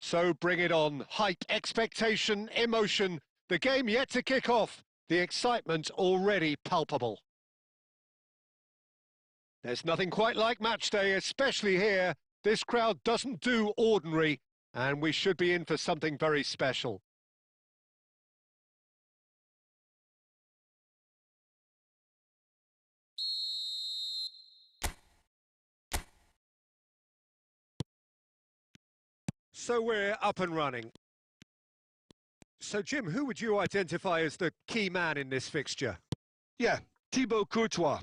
So bring it on. Hype, expectation, emotion. The game yet to kick off. The excitement already palpable. There's nothing quite like match day, especially here. This crowd doesn't do ordinary, and we should be in for something very special. So we're up and running. So, Jim, who would you identify as the key man in this fixture? Yeah, Thibaut Courtois.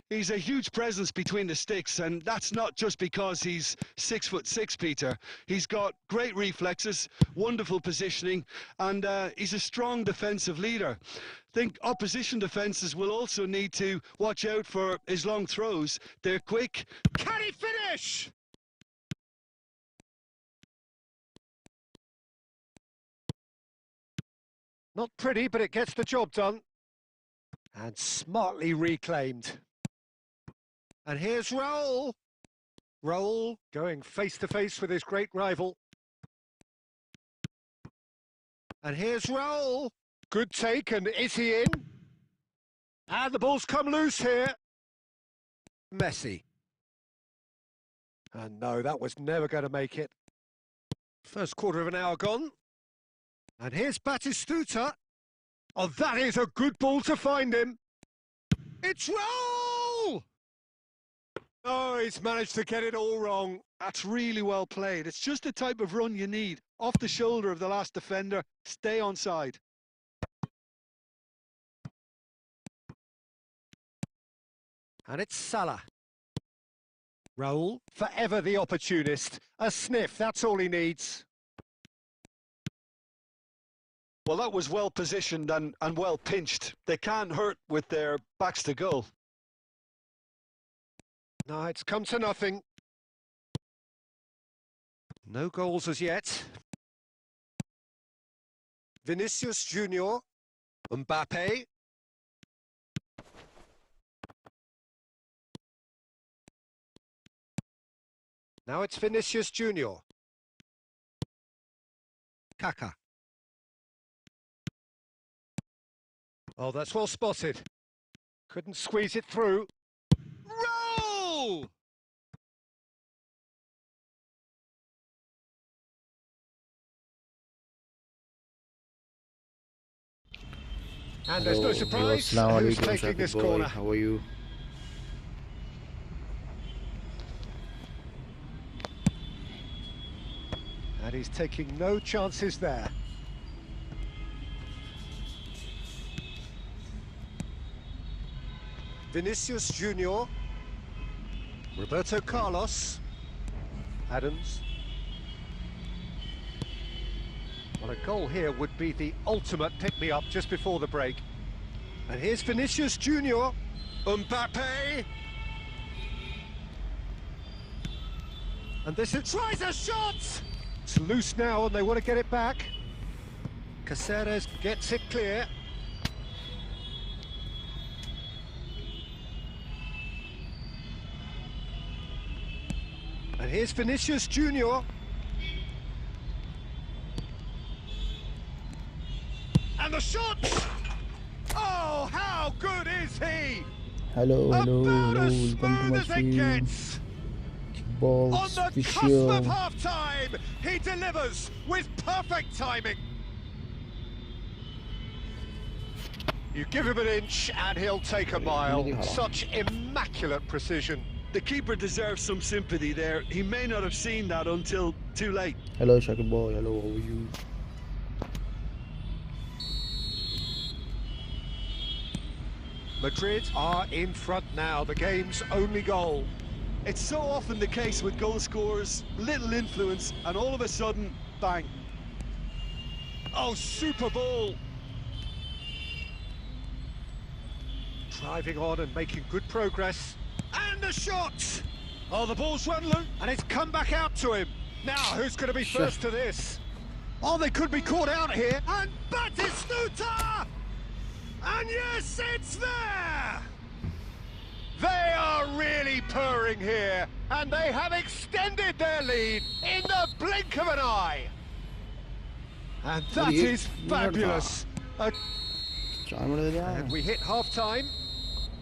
He's a huge presence between the sticks, and that's not just because he's 6'6", Peter. He's got great reflexes, wonderful positioning, and he's a strong defensive leader. I think opposition defences will also need to watch out for his long throws. They're quick. Can he finish? Not pretty, but it gets the job done. And smartly reclaimed. And here's Raul. Raul going face-to-face with his great rival. And here's Raul. Good take, and is he in? And the ball's come loose here. Messi. And no, that was never going to make it. First quarter of an hour gone. And here's Batistuta. Oh, that is a good ball to find him. It's Raul! Oh, he's managed to get it all wrong. That's really well played. It's just the type of run you need. Off the shoulder of the last defender, stay onside. And it's Salah. Raul, forever the opportunist. A sniff, that's all he needs. Well, that was well positioned and well pinched. They can't hurt with their backs to goal. No, it's come to nothing. No goals as yet. Vinicius Junior, Mbappe. Now it's Vinicius Junior. Kaka. Oh, that's well spotted. Couldn't squeeze it through. Roll! And there's no surprise. Who's taking this corner? How are you? And he's taking no chances there. Vinicius Junior, Roberto Carlos, Adams. Well, a goal here would be the ultimate pick-me-up just before the break. And here's Vinicius Junior, Mbappe. And this is tries a shot! It's loose now and they want to get it back. Caceres gets it clear. And here's Vinicius Junior. And the shot! Oh, how good is he? Hello, About as welcome to smooth my as it stream. gets. Kickball On the cusp official. of half-time, he delivers with perfect timing. You give him an inch and he'll take a mile. Such immaculate precision. The keeper deserves some sympathy there. He may not have seen that until too late. Hello, Shakir boy. Hello, how are you? Madrid are in front now, the game's only goal. It's so often the case with goal scorers, little influence, and all of a sudden, bang. Oh, super ball! Driving on and making good progress. And the shot! Oh, the ball's run loose, and it's come back out to him. Now, who's going to be first to this? Oh, they could be caught out here. And Batistuta! And yes, it's there! They are really purring here, and they have extended their lead in the blink of an eye. And that is fabulous. And we hit half-time.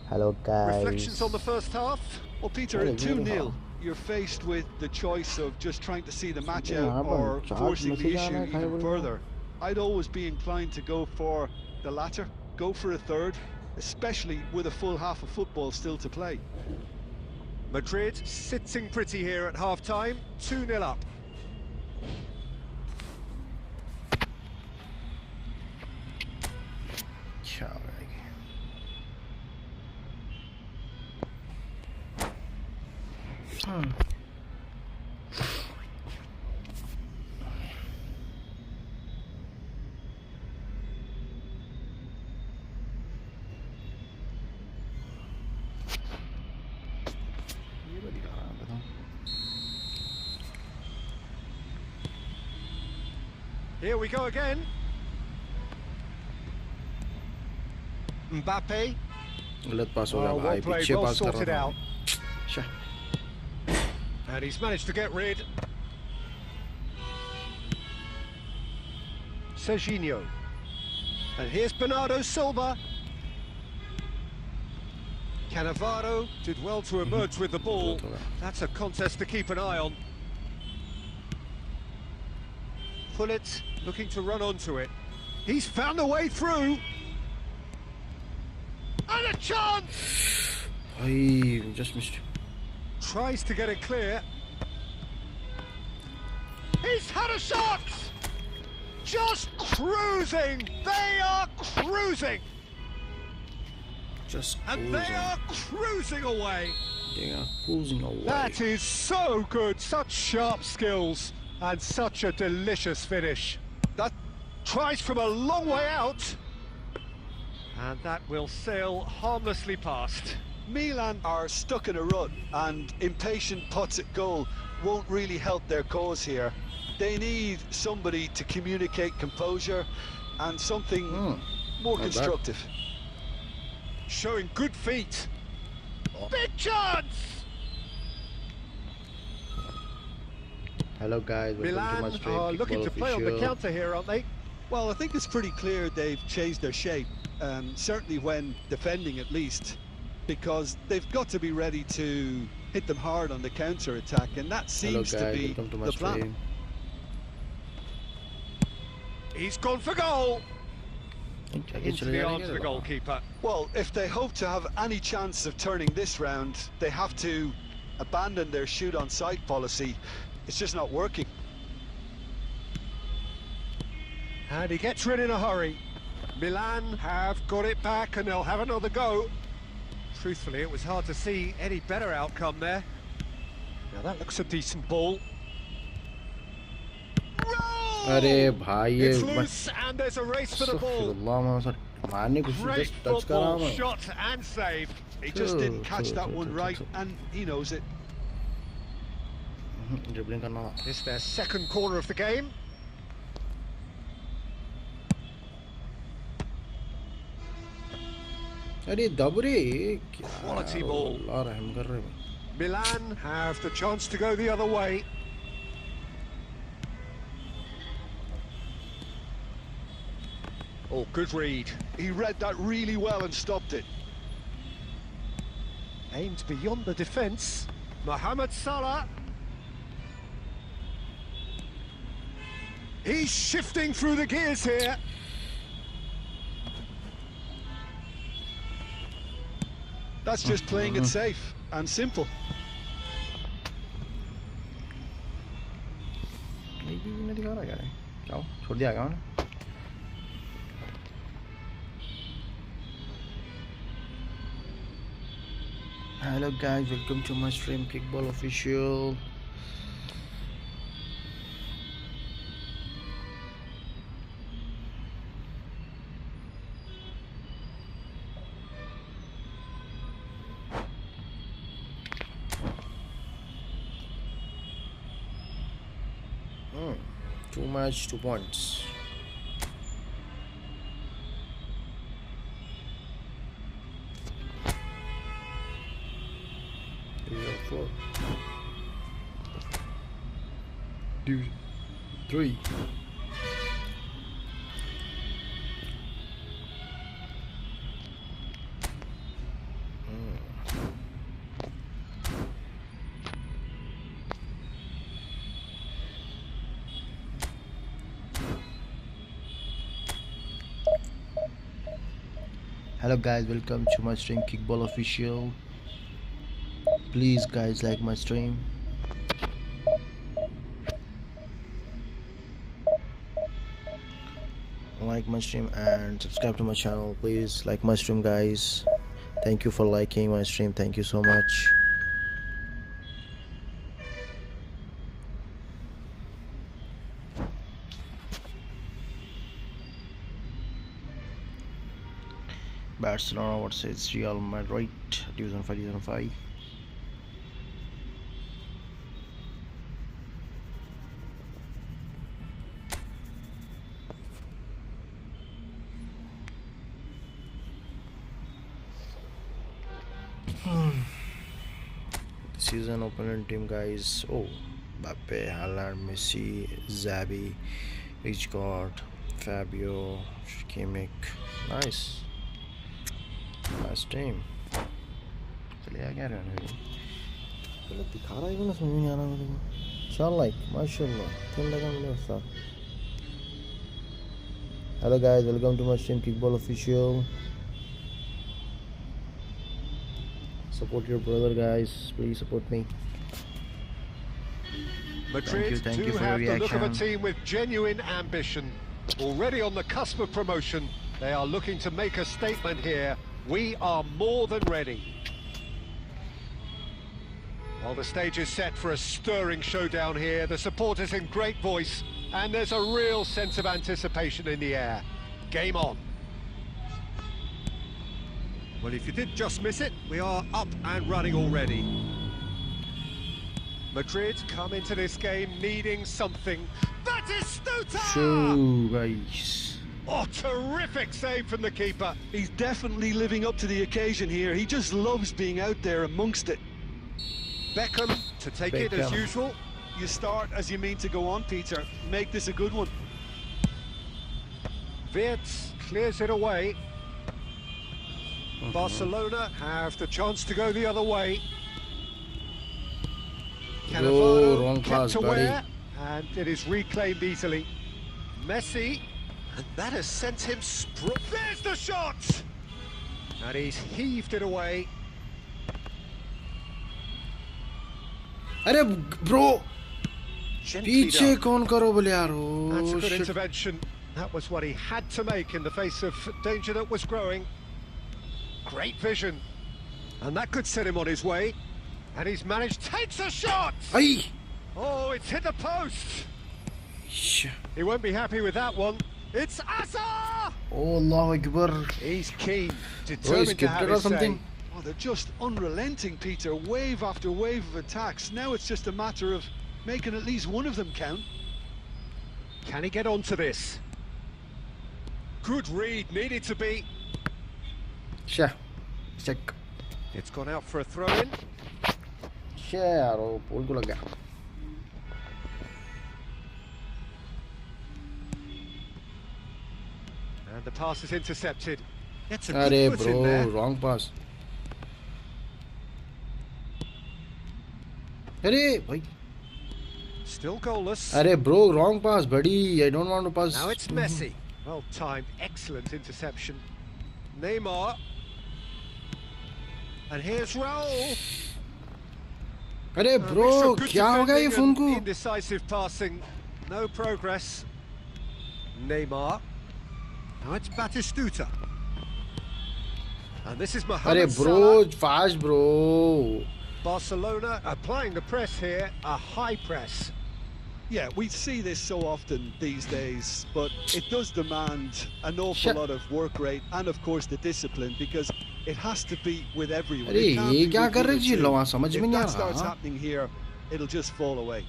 Hello guys. Reflections on the first half. Well, Peter, at 2-0, you're faced with the choice of just trying to see the match out or forcing the issue even further. I'd always be inclined to go for the latter, go for a third, especially with a full half of football still to play. Madrid sitting pretty here at half-time, 2-0 up. Here we go again. Mbappe. गलत पास हो गया well भाई, played, पीछे well पास कर sorted रहा out. था। And he's managed to get rid. Serginho. And here's Bernardo Silva. Cannavaro did well to emerge with the ball. That's a contest to keep an eye on. Pullet looking to run onto it. He's found a way through. And a chance! भाई just missed. Tries to get it clear. He's had a shot! Just cruising! They are cruising! Just And they are cruising away! They are cruising away. That is so good! Such sharp skills and such a delicious finish. That tries from a long way out. And that will sail harmlessly past. Milan are stuck in a rut, and impatient putts at goal won't really help their cause here. They need somebody to communicate composure and something more constructive. Showing good feet. Big chance! Hello guys, welcome to my Milan stream. are looking to play on the counter here, aren't they? Well, I think it's pretty clear they've changed their shape, certainly when defending at least, because they've got to be ready to hit them hard on the counter-attack, and that seems to be the plan. He's gone for goal! Into the arms of the goalkeeper. Well, if they hope to have any chance of turning this round, they have to abandon their shoot-on-sight policy. It's just not working. And he gets rid in a hurry. Milan have got it back and they'll have another go. Truthfully, it was hard to see any better outcome there. Now that looks a decent ball. अरे भाई ये It's loose and there's a race for the ball. Great football shot and save. He just didn't catch that one right, and he knows it. It's their second corner of the game. Quality ball. Milan have the chance to go the other way. Oh, good read. He read that really well and stopped it. Aimed beyond the defence. Mohamed Salah. He's shifting through the gears here. That's just playing it safe and simple. Hello guys, welcome to my stream Kickball Official. Too much, 2 points. Four. 2, 3. Hello guys, welcome to my stream Kickball Official. Please guys, like my stream. Like my stream and subscribe to my channel. Please like my stream guys. Thank you for liking my stream. Thank you so much. Barcelona versus Real Madrid, Division 5, Division 5. Season opponent team guys. Oh, Mbappe, Haaland, Messi, Xavi, Richard, Fabio, Kimmich. Nice team. चलिए क्या रहा है चलो दिखा रहा है ना समझ नहीं आ रहा मेरे को चल लाइक माशाल्लाह चल लगा मेरे साथ. Hello guys, welcome to my stream Kickball Official. Support your brother guys, please support me. Madrid thank you do for have your the look of a reaction. team with genuine ambition. Already on the cusp of promotion, they are looking to make a statement here. We are more than ready. Well, the stage is set for a stirring showdown here. The supporters in great voice, and there's a real sense of anticipation in the air. Game on. Well, if you did just miss it, we are up and running already. Madrid come into this game needing something. That is Stuta! So guys. Oh, terrific save from the keeper. He's definitely living up to the occasion here. He just loves being out there amongst it. Beckham to take it as Beckham. usual. You start as you mean to go on, Peter. Make this a good one. Wirtz clears it away. Barcelona have the chance to go the other way. Oh, wrong pass, kept buddy. aware, and it is reclaimed easily. Messi, and that has sent him there's the shot! And he's heaved it away. अरे bro, Gently पीछे done. कौन करो बोले यार That's a oh good shit. intervention. That was what he had to make in the face of danger that was growing. Great vision. And that could set him on his way. And he's managed, takes a shot! Ay! Oh, it's hit the post! Sh- He won't be happy with that one. It's Asa! Oh Allah Akbar. He's keen, Bro, he's determined to have scripted or his say. something. Oh, they're just unrelenting, Peter. Wave after wave of attacks. Now it's just a matter of making at least one of them count. Can he get onto this? Good read, needed to be. Sha. Check. It's gone out for a throw-in. Sha यार वो पोल को लग गया. And the pass is intercepted. Gets a अरे good foot in bro, there. wrong pass. अरे भाई. Still goalless. अरे bro, wrong pass, buddy. I don't want to pass. Now it's Messi. Well timed, excellent interception. Neymar. And here's Raul. अरे A bro, mixture of good क्या हो गया ये defending phone and को? indecisive passing. No progress. Neymar. Now it's Batistuta. And this is अरे Mohamed bro, Salah. fast bro. Barcelona applying the press here, a high press. Yeah, we see this so often these days, but it does demand an awful Shut- lot of work rate and, of course, the discipline, because it has to be with everyone. अरे It can't ये be क्या with कर one रहे or ji two. लोग वहाँ समझ में If नहीं आ that starts रहा. happening here, it'll just fall away.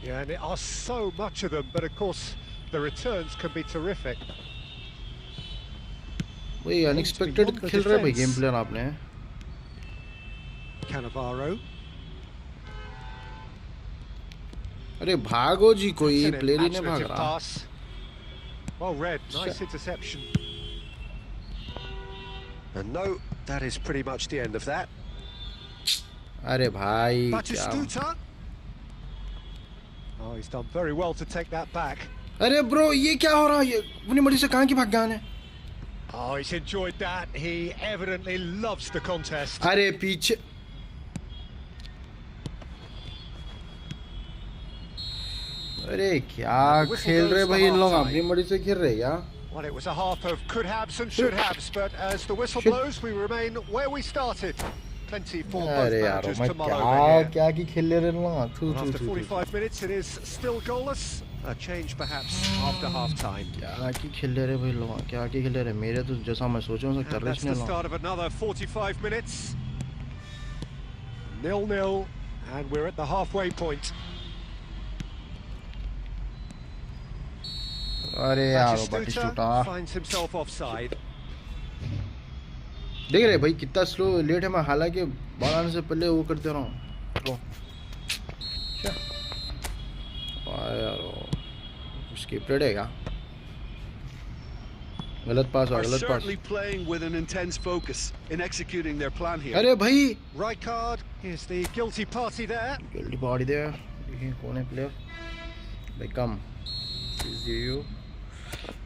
Yeah, and there are so much of them, but of course the returns can be terrific. वही अनएक्सपेक्टेड beyond the खेल रहे भाई defence. गेम प्लान आपने. Cannavaro. अरे भागो जी कोई It's an player ही नहीं भाग imaginative रहा. pass. Well read, nice interception. And no, that is pretty much the end of that. अरे भाई क्या. Batistuta. Oh, he's done very well to take that back. अरे ब्रो ये क्या हो रहा है ये अपनी मर्जी से कहाँ की भाग गया है. Oh, he's enjoyed that. He evidently loves the contest. अरे पीछे अरे क्या खेल रहे भाई इन लोग अपनी मर्जी से खेल रहे क्या Well, it was a half of could-haves and should-haves, but as the whistle blows, we remain where we started. Plenty for both managers to mull over here. क्या की खेल रहे इन लोग And after 45 minutes, it is still goalless. A change perhaps after half-time. क्या की खेल रहे भाई लोग क्या की खेल रहे मेरे तो जैसा मैं सोचा हूँ कर रहे That's the start of another 45 minutes. 0-0, and we're at the halfway point. अरे यार Batistuta finds himself offside. देख रहे भाई कितना स्लो लेट है मैं हालांकि बॉल आने से पहले वो करते रहा हूँ यार स्किप्टेड है क्या गलत पास हुआ गलत पास playing with an intense focus in executing their plan here. अरे भाई Right card is the guilty party there. guilty party there देखिए कौन है प्लेयर भाई कम यू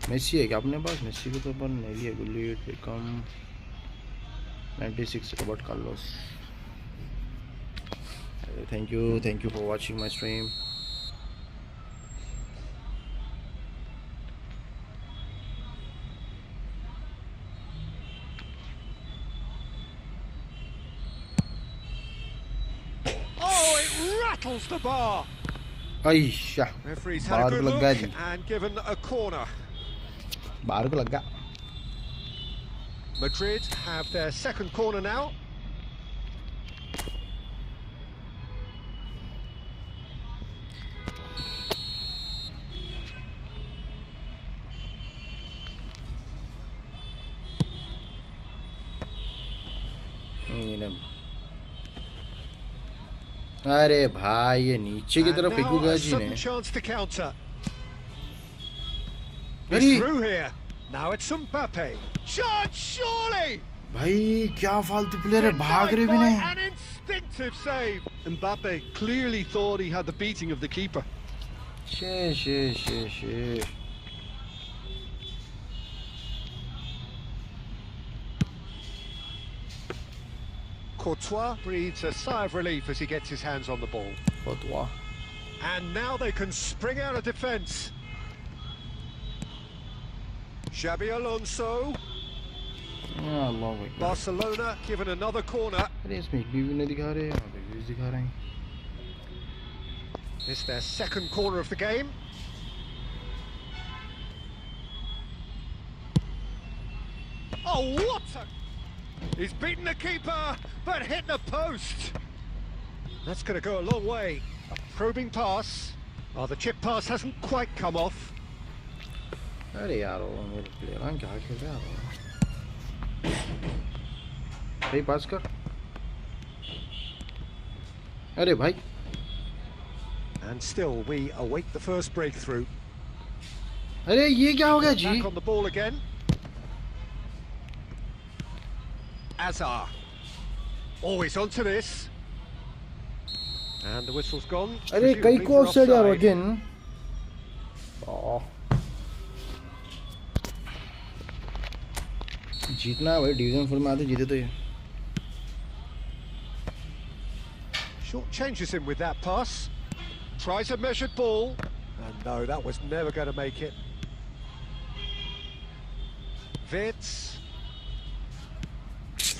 मेसी है क्या अपने पास मेसी को तो अपन नहीं लिया गुल्ली कम 96 Robert Carlos thank you for watching my stream Oh, it rattles the bar. Aisha Referee's had a good look and given a corner. बाहर को लगा Madrid have their second corner now. अरे भाई ये नीचे की तरफ फेंकूगा जी ने chance to counter. अरे Through here. Now it's Mbappe. Shot surely. भाई क्या फालतू प्लेयर है भाग रहे भी नहीं An instinctive save. Mbappe clearly thought he had the beating of the keeper. शे Courtois breathes a sigh of relief as he gets his hands on the ball. Courtois And now they can spring out of defence. Xabi Alonso. Barcelona given another corner. अरे इसमें एक भी नहीं दिखा रहे यहाँ पे भी दिखा रहे हैं It's their second corner of the game. Oh, what a... He's beaten the keeper, but hit the post. That's going to go a long way. A probing pass. Oh, the chip pass hasn't quite come off. अरे यार वो मेरे player क्या खेल रहे हैं भाई पास कर अरे भाई And still we await the first breakthrough. अरे ये क्या हो गया जी Back on the ball again. Azar. Always onto this. And the whistle's gone. अरे कई को ऑफसाइड यार अगेन जीतना है भाई डिवीजन 4 में आते जीते तो ये Short changes him with that pass. Tries a measured ball. And no, that was never going to make it. Vitz.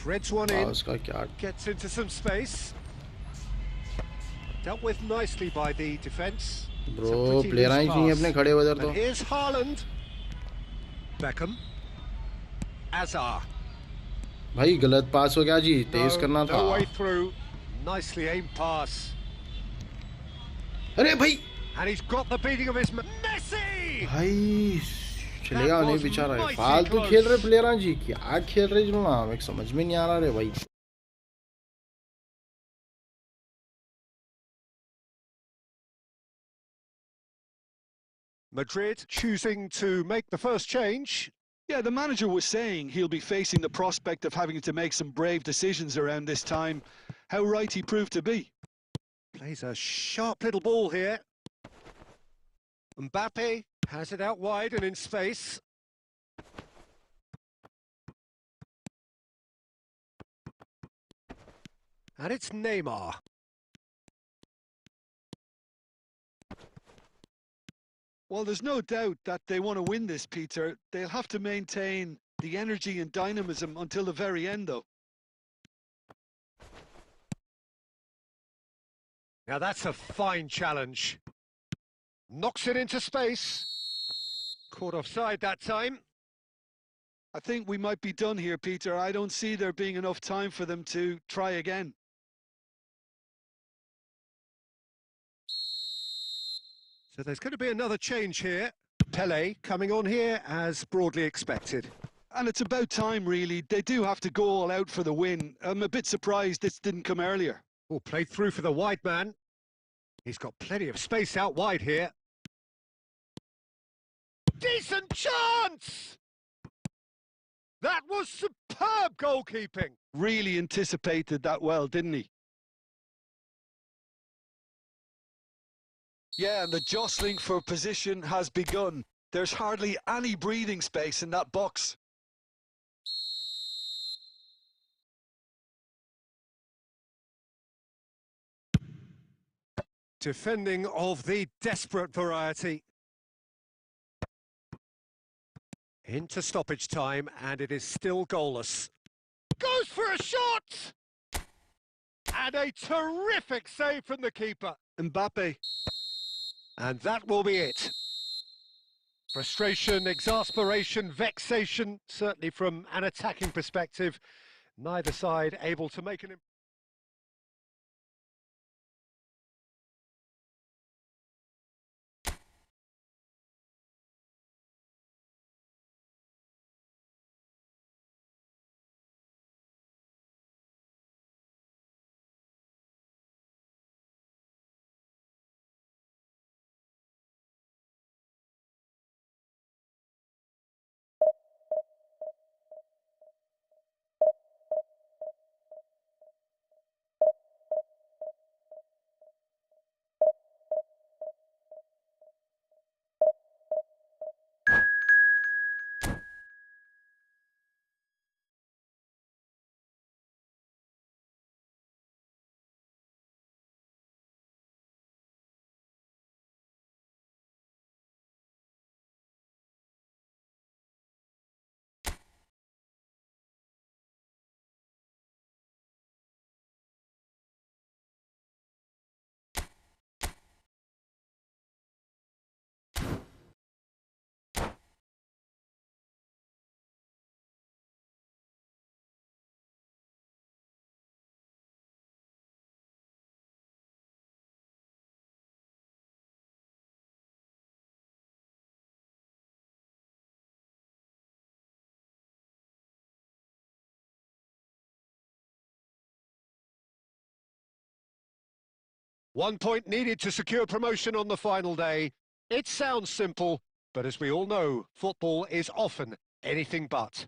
Threads one in. उसका क्या Gets into some space. Dealt with nicely by the defence. Bro player ही नहीं अपने खड़े हो उधर तो And here's Haaland. Beckham. Azar. भाई गलत पास हो गया जी तेज करना था No way through. Nicely aimed pass. अरे भाई And he's got the beating of his Messi. भाई चलेगा नहीं बेचारा फालतू खेल रहे प्लेयर जी क्या खेल रहे जो ना एक समझ में नहीं आ रहा रे भाई Madrid choosing to make the first change. Yeah, the manager was saying he'll be facing the prospect of having to make some brave decisions around this time. How right he proved to be. Plays a sharp little ball here. Mbappe has it out wide and in space. And it's Neymar. Well, there's no doubt that they want to win this, Peter. They'll have to maintain the energy and dynamism until the very end, though. Now that's a fine challenge. Knocks it into space. Caught offside that time. I think we might be done here, Peter. I don't see there being enough time for them to try again. So there's going to be another change here. Pele coming on here as broadly expected. And it's about time, really. They do have to go all out for the win. I'm a bit surprised this didn't come earlier. Oh, played through for the wide man. He's got plenty of space out wide here. Decent chance! That was superb goalkeeping. Really anticipated that well, didn't he? Yeah, and the jostling for position has begun. There's hardly any breathing space in that box. Defending of the desperate variety. Into stoppage time, and it is still goalless. Goes for a shot! And a terrific save from the keeper. Mbappe. And that will be it. Frustration, exasperation, vexation, certainly from an attacking perspective. Neither side able to make an... One point needed to secure promotion on the final day. It sounds simple, but as we all know, football is often anything but.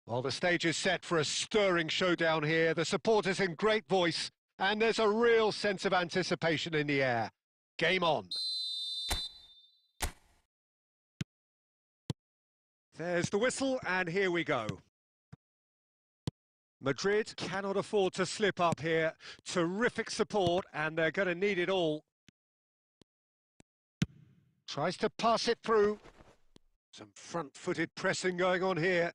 Well, the stage is set for a stirring showdown here. The supporters in great voice, and there's a real sense of anticipation in the air. Game on. There's the whistle, and here we go. Madrid cannot afford to slip up here. Terrific support, and they're going to need it all. Tries to pass it through. Some front-footed pressing going on here.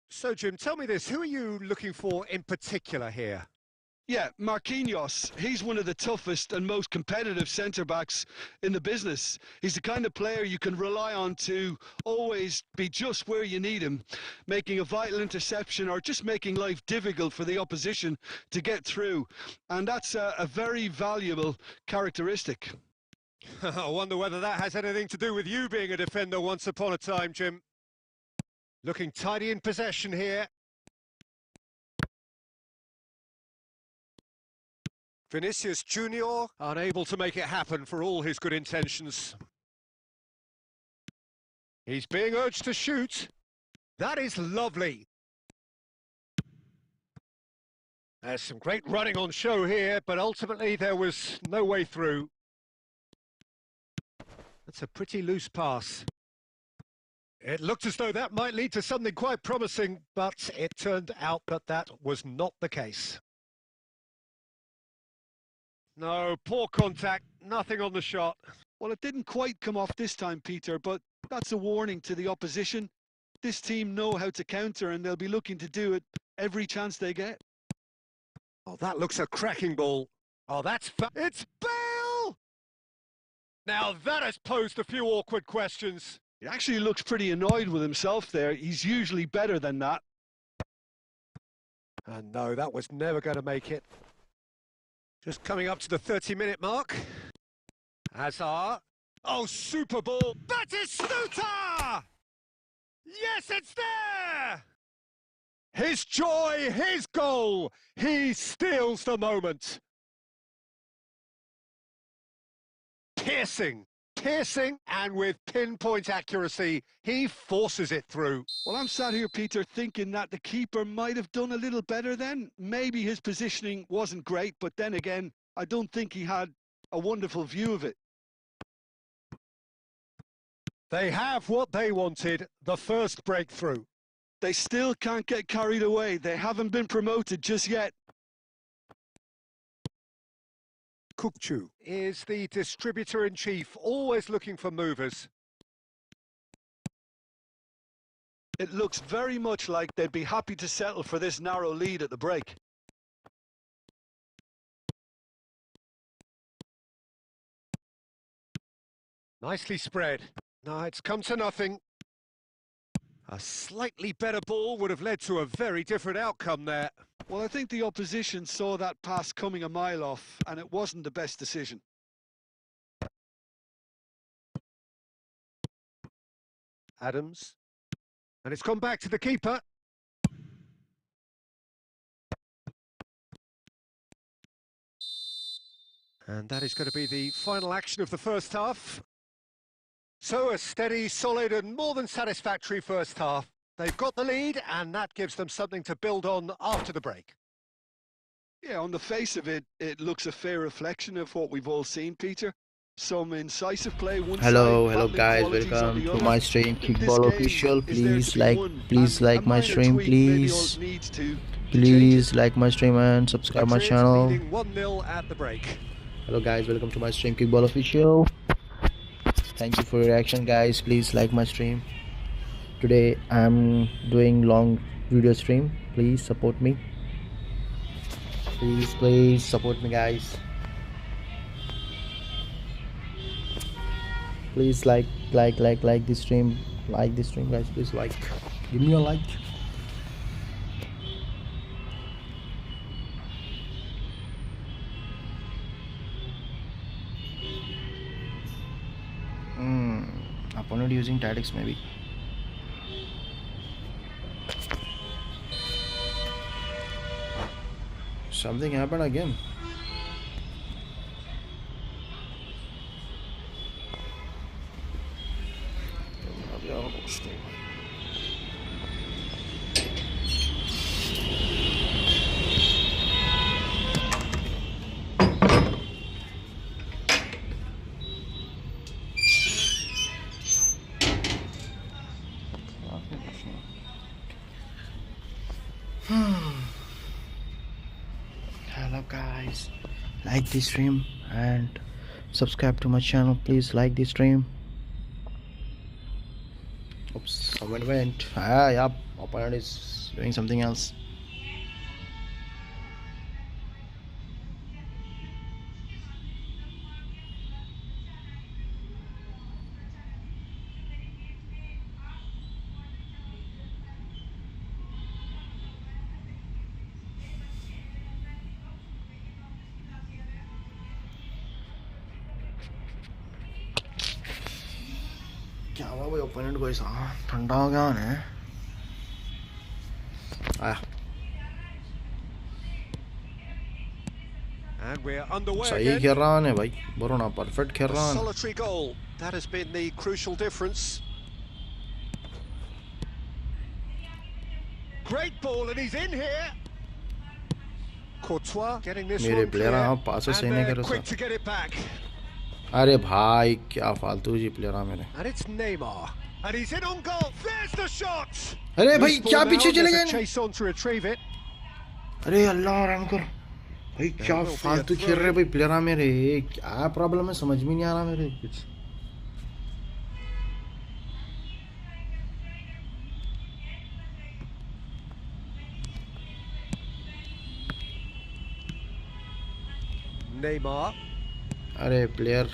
So, Jim, tell me this. Who are you looking for in particular here? Yeah, Marquinhos, he's one of the toughest and most competitive centre-backs in the business. He's the kind of player you can rely on to always be just where you need him, making a vital interception or just making life difficult for the opposition to get through. And that's a very valuable characteristic. I wonder whether that has anything to do with you being a defender once upon a time, Jim. Looking tidy in possession here. Vinicius Junior unable to make it happen for all his good intentions. He's being urged to shoot. That is lovely. There's some great running on show here, but ultimately there was no way through. That's a pretty loose pass. It looked as though that might lead to something quite promising, but it turned out that that was not the case. No, poor contact, nothing on the shot. Well, it didn't quite come off this time, Peter, but that's a warning to the opposition. This team know how to counter, and they'll be looking to do it every chance they get. Oh, that looks a cracking ball. Oh, it's Bale! Now that has posed a few awkward questions. He actually looks pretty annoyed with himself there. He's usually better than that. And no, that was never going to make it. Just coming up to the 30-minute mark. Hazard. Oh, super ball. Batistuta! Yes, it's there! His joy, his goal. He steals the moment. Piercing, and with pinpoint accuracy, he forces it through. Well, I'm sat here, Peter, thinking that the keeper might have done a little better then. Maybe his positioning wasn't great, but then again, I don't think he had a wonderful view of it. They have what they wanted, the first breakthrough. They still can't get carried away. They haven't been promoted just yet. Kukcu is the distributor-in-chief, always looking for movers. It looks very much like they'd be happy to settle for this narrow lead at the break. Nicely spread. No, it's come to nothing. A slightly better ball would have led to a very different outcome there. Well, I think the opposition saw that pass coming a mile off, and it wasn't the best decision. Adams. And it's gone back to the keeper. And that is going to be the final action of the first half. So a steady, solid and more than satisfactory first half. They've got the lead and that gives them something to build on after the break. Yeah, on the face of it, it looks a fair reflection of what we've all seen, Peter. Some incisive play one Hello side, guys, qualities on welcome the to other. my stream This Kickball game Official. is there Please to be like won, my and a minor stream, tweak maybe all please. needs to Please like my stream and subscribe my Madrid channel. leading 1-0 at the break. Hello guys, welcome to my stream Kickball Official. Thank you for your reaction, guys. Please like my stream. Today I'm doing long video stream. Please support me. Please support me, guys. Please like this stream. Like this stream, guys. Please like. Give me a like. Opponent using tactics maybe. Something happened again. Hello guys, like this stream and subscribe to my channel. Please like this stream. Oops, someone went. Yep, opponent is doing something else. क्या हुआ भाई opponent को ऐसा ठंडा हो गया है आया And we're underway सही again. खेल रहा है भाई बरोना परफेक्ट खेल रहा A है solitary goal. That has been the crucial difference. Great ball and he's in here. Courtois getting this मेरे one प्लेयर clear. पास सही And नहीं they're कर quick to get it back. अरे भाई क्या फालतू जी प्लेयर मेरे And it's Neymar. And he's in on goal. There's the shot. अरे भाई Loose क्या ball पीछे now, चले there's a गए? chase on to retrieve it. अरे अल्लाह रहम कर भाई, क्या will be a फालतू खेल रहे भाई प्लेयर मेरे, क्या प्रॉब्लम है समझ में नहीं आ रहा मेरे कुछ. Neymar. अरे प्लेयर,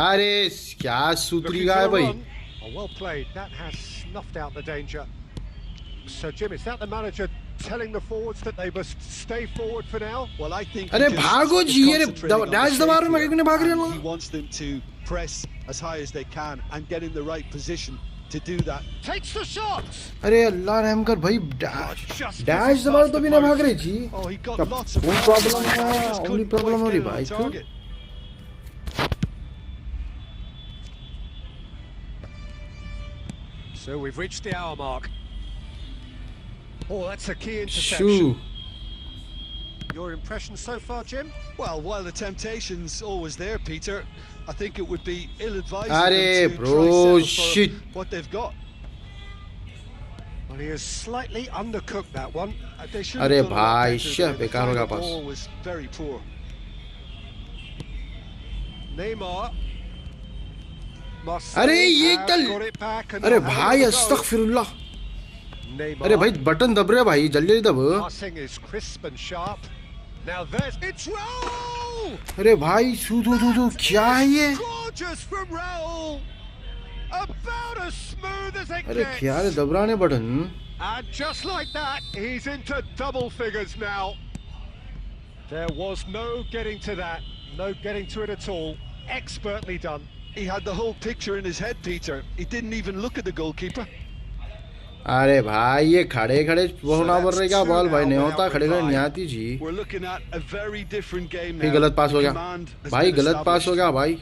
अरे क्या सूतरी Looking का for है a भाई. run. Oh, well played. That has snuffed out the danger. So, Jim, is that the manager telling the forwards that they must stay forward for now? Well, I think अरे he just भागो is जी, अरे concentrating on the dash दबा रहे हो, मैं shape क्यों नहीं भाग here, रहा and हूँ? he wants them to press as high as they can and get in the right position to do that. Takes the shot. अरे अल्लाह रहम कर भाई, डैश दबा रहे तो भी नहीं भाग रहे जी. Oh, he got क्या lots of प्रॉब्लम runs, है? he just only couldn't problem हो quite रही get it on भाई. target. So we've reached the hour mark. Oh, that's a key interception. Shoo. Your impression so far, Jim? Well, while the temptation's always there, Peter, I think it would be ill-advised of अरे them to bro, try settle shit. for what they've got. Well, he has slightly undercooked that one. They should अरे have done a lot भाई, better shit, there. The बेकार हो गया final pass. ball was very poor. Neymar. अरे ये Marseille क्या? have got it back and अरे they'll have भाई another go. अस्तगफिरुल्लाह. Neymar. अरे भाई बटन दब रहे भाई, जल्दी दब. Passing is crisp and sharp. Now there's it's Raul. अरे भाई सू क्या है ये? Gorgeous from Raul. About as smooth as it अरे gets. क्या है दब रहा है button? And just like that, he's into double figures now. There was no getting to that, no getting to it at all. Expertly done. He had the whole picture in his head, Peter. He didn't even look at the goalkeeper. अरे भाई ये खड़े खड़े होना पड़ रहा है ball भाई, नहीं होता खड़े खड़े नहीं आती जी. We're looking at a very different game फिर now. गलत पास हो गया भाई, गलत पास हो गया भाई.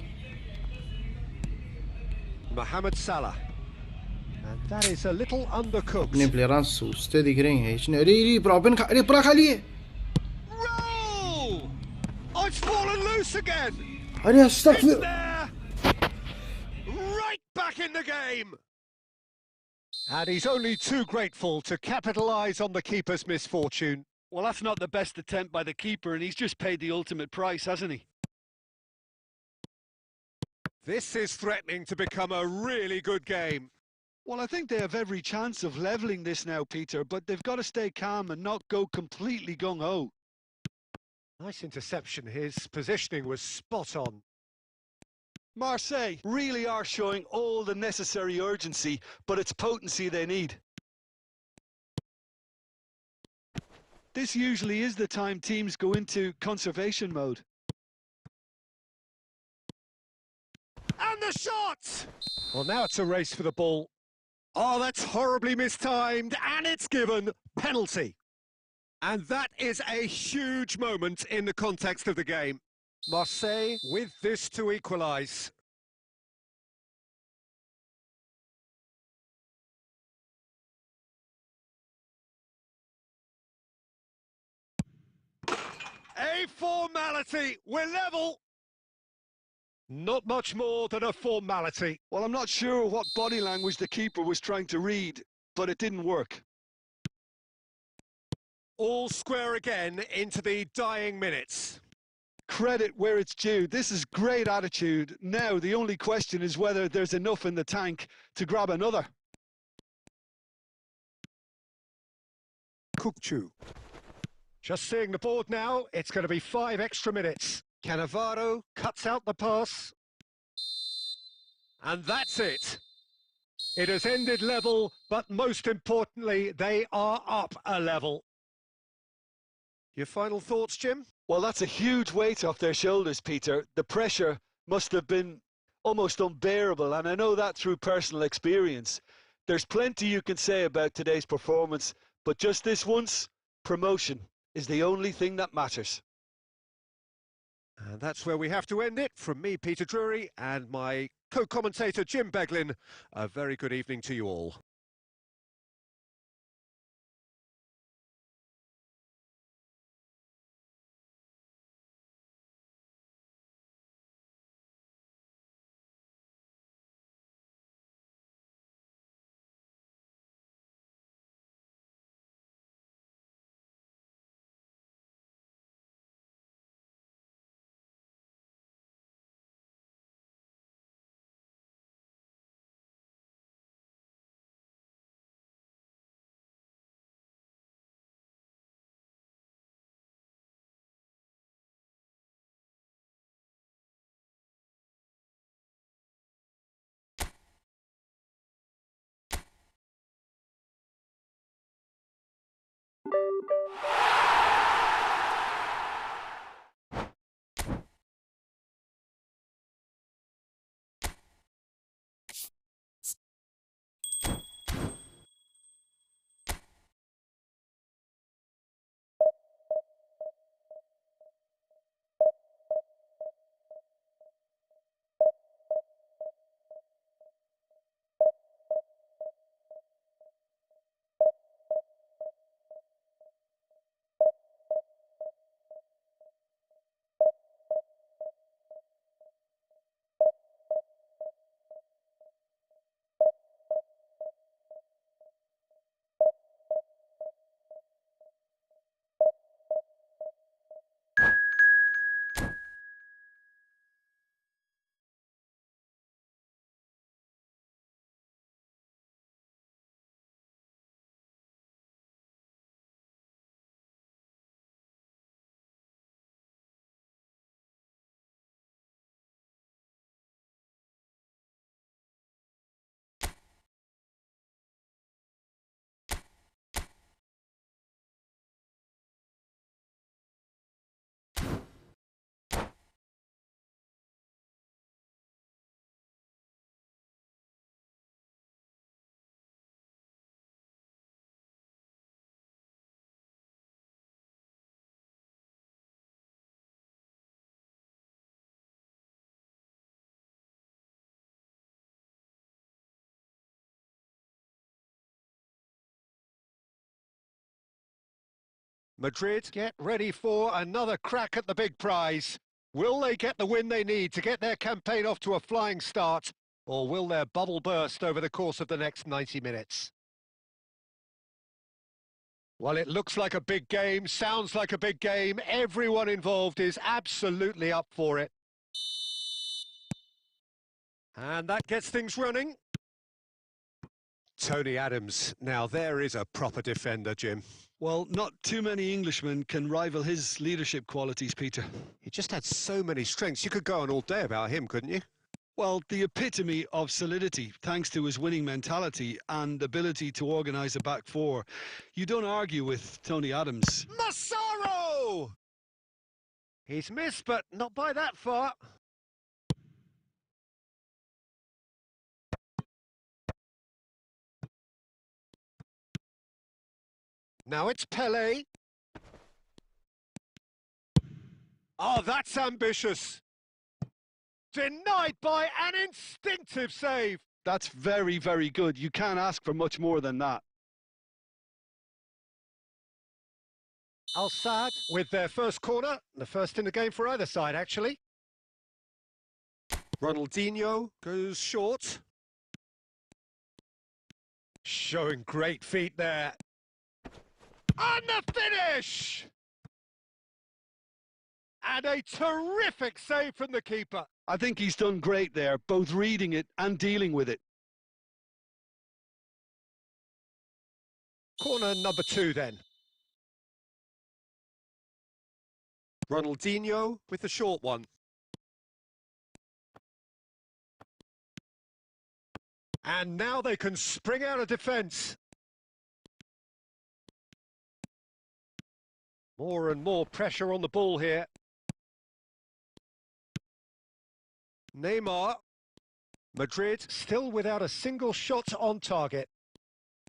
Mohamed Salah. And that is a little undercooked. अपने प्लेयर सोचते दिख रहे हैं इसने. अरे प्रॉब्लम अरे पूरा खाली है. Roll! Oh, it's fallen loose again. अरे It's अस्तगफिर. there. Right back in the game. And he's only too grateful to capitalise on the keeper's misfortune. Well, that's not the best attempt by the keeper, and he's just paid the ultimate price, hasn't he? This is threatening to become a really good game. Well, I think they have every chance of levelling this now, Peter, but they've got to stay calm and not go completely gung-ho. Nice interception. His positioning was spot on. Marseille really are showing all the necessary urgency, but it's potency they need. This usually is the time teams go into conservation mode. And the shot! Well, now it's a race for the ball. Oh, that's horribly mistimed, and it's given penalty. And that is a huge moment in the context of the game. Marseille with this to equalise. A formality. We're level. Not much more than a formality. Well, I'm not sure what body language the keeper was trying to read, but it didn't work. All square again into the dying minutes. Credit where it's due. This is great attitude. Now, the only question is whether there's enough in the tank to grab another. Kukchu. Just seeing the board now, it's going to be 5 extra minutes. Cannavaro cuts out the pass. And that's it. It has ended level, but most importantly, they are up a level. Your final thoughts, Jim? Well, that's a huge weight off their shoulders, Peter. The pressure must have been almost unbearable, and I know that through personal experience. There's plenty you can say about today's performance, but just this once, promotion is the only thing that matters. And that's where we have to end it. From me, Peter Drury, and my co-commentator, Jim Beglin. A very good evening to you all. Madrid get ready for another crack at the big prize. Will they get the win they need to get their campaign off to a flying start, or will their bubble burst over the course of the next 90 minutes? Well, it looks like a big game, sounds like a big game. Everyone involved is absolutely up for it. And that gets things running. Tony Adams, now there is a proper defender, Jim. Well, not too many Englishmen can rival his leadership qualities, Peter. He just had so many strengths. You could go on all day about him, couldn't you? Well, the epitome of solidity, thanks to his winning mentality and ability to organise a back four. You don't argue with Tony Adams. Massaro! He's missed, but not by that far. Now it's Pele. Oh, that's ambitious. Denied by an instinctive save. That's very, very good. You can't ask for much more than that. Al-Sadd with their first corner, the first in the game for either side, actually. Ronaldinho goes short. Showing great feet there. And the finish! And a terrific save from the keeper. I think he's done great there, both reading it and dealing with it. Corner number 2 then. Ronaldinho with the short one. And now they can spring out of defence. More and more pressure on the ball here. Neymar. Madrid still without a single shot on target.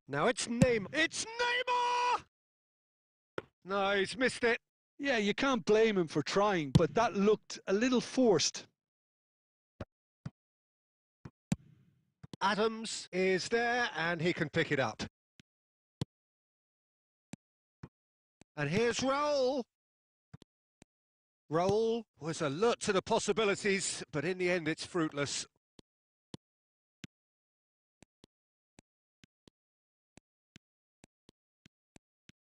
Now it's Neymar. It's Neymar! No, he's missed it. Yeah, you can't blame him for trying, but that looked a little forced. Adams is there and he can pick it up. And here's Raul. Raul was alert to the possibilities, but in the end it's fruitless.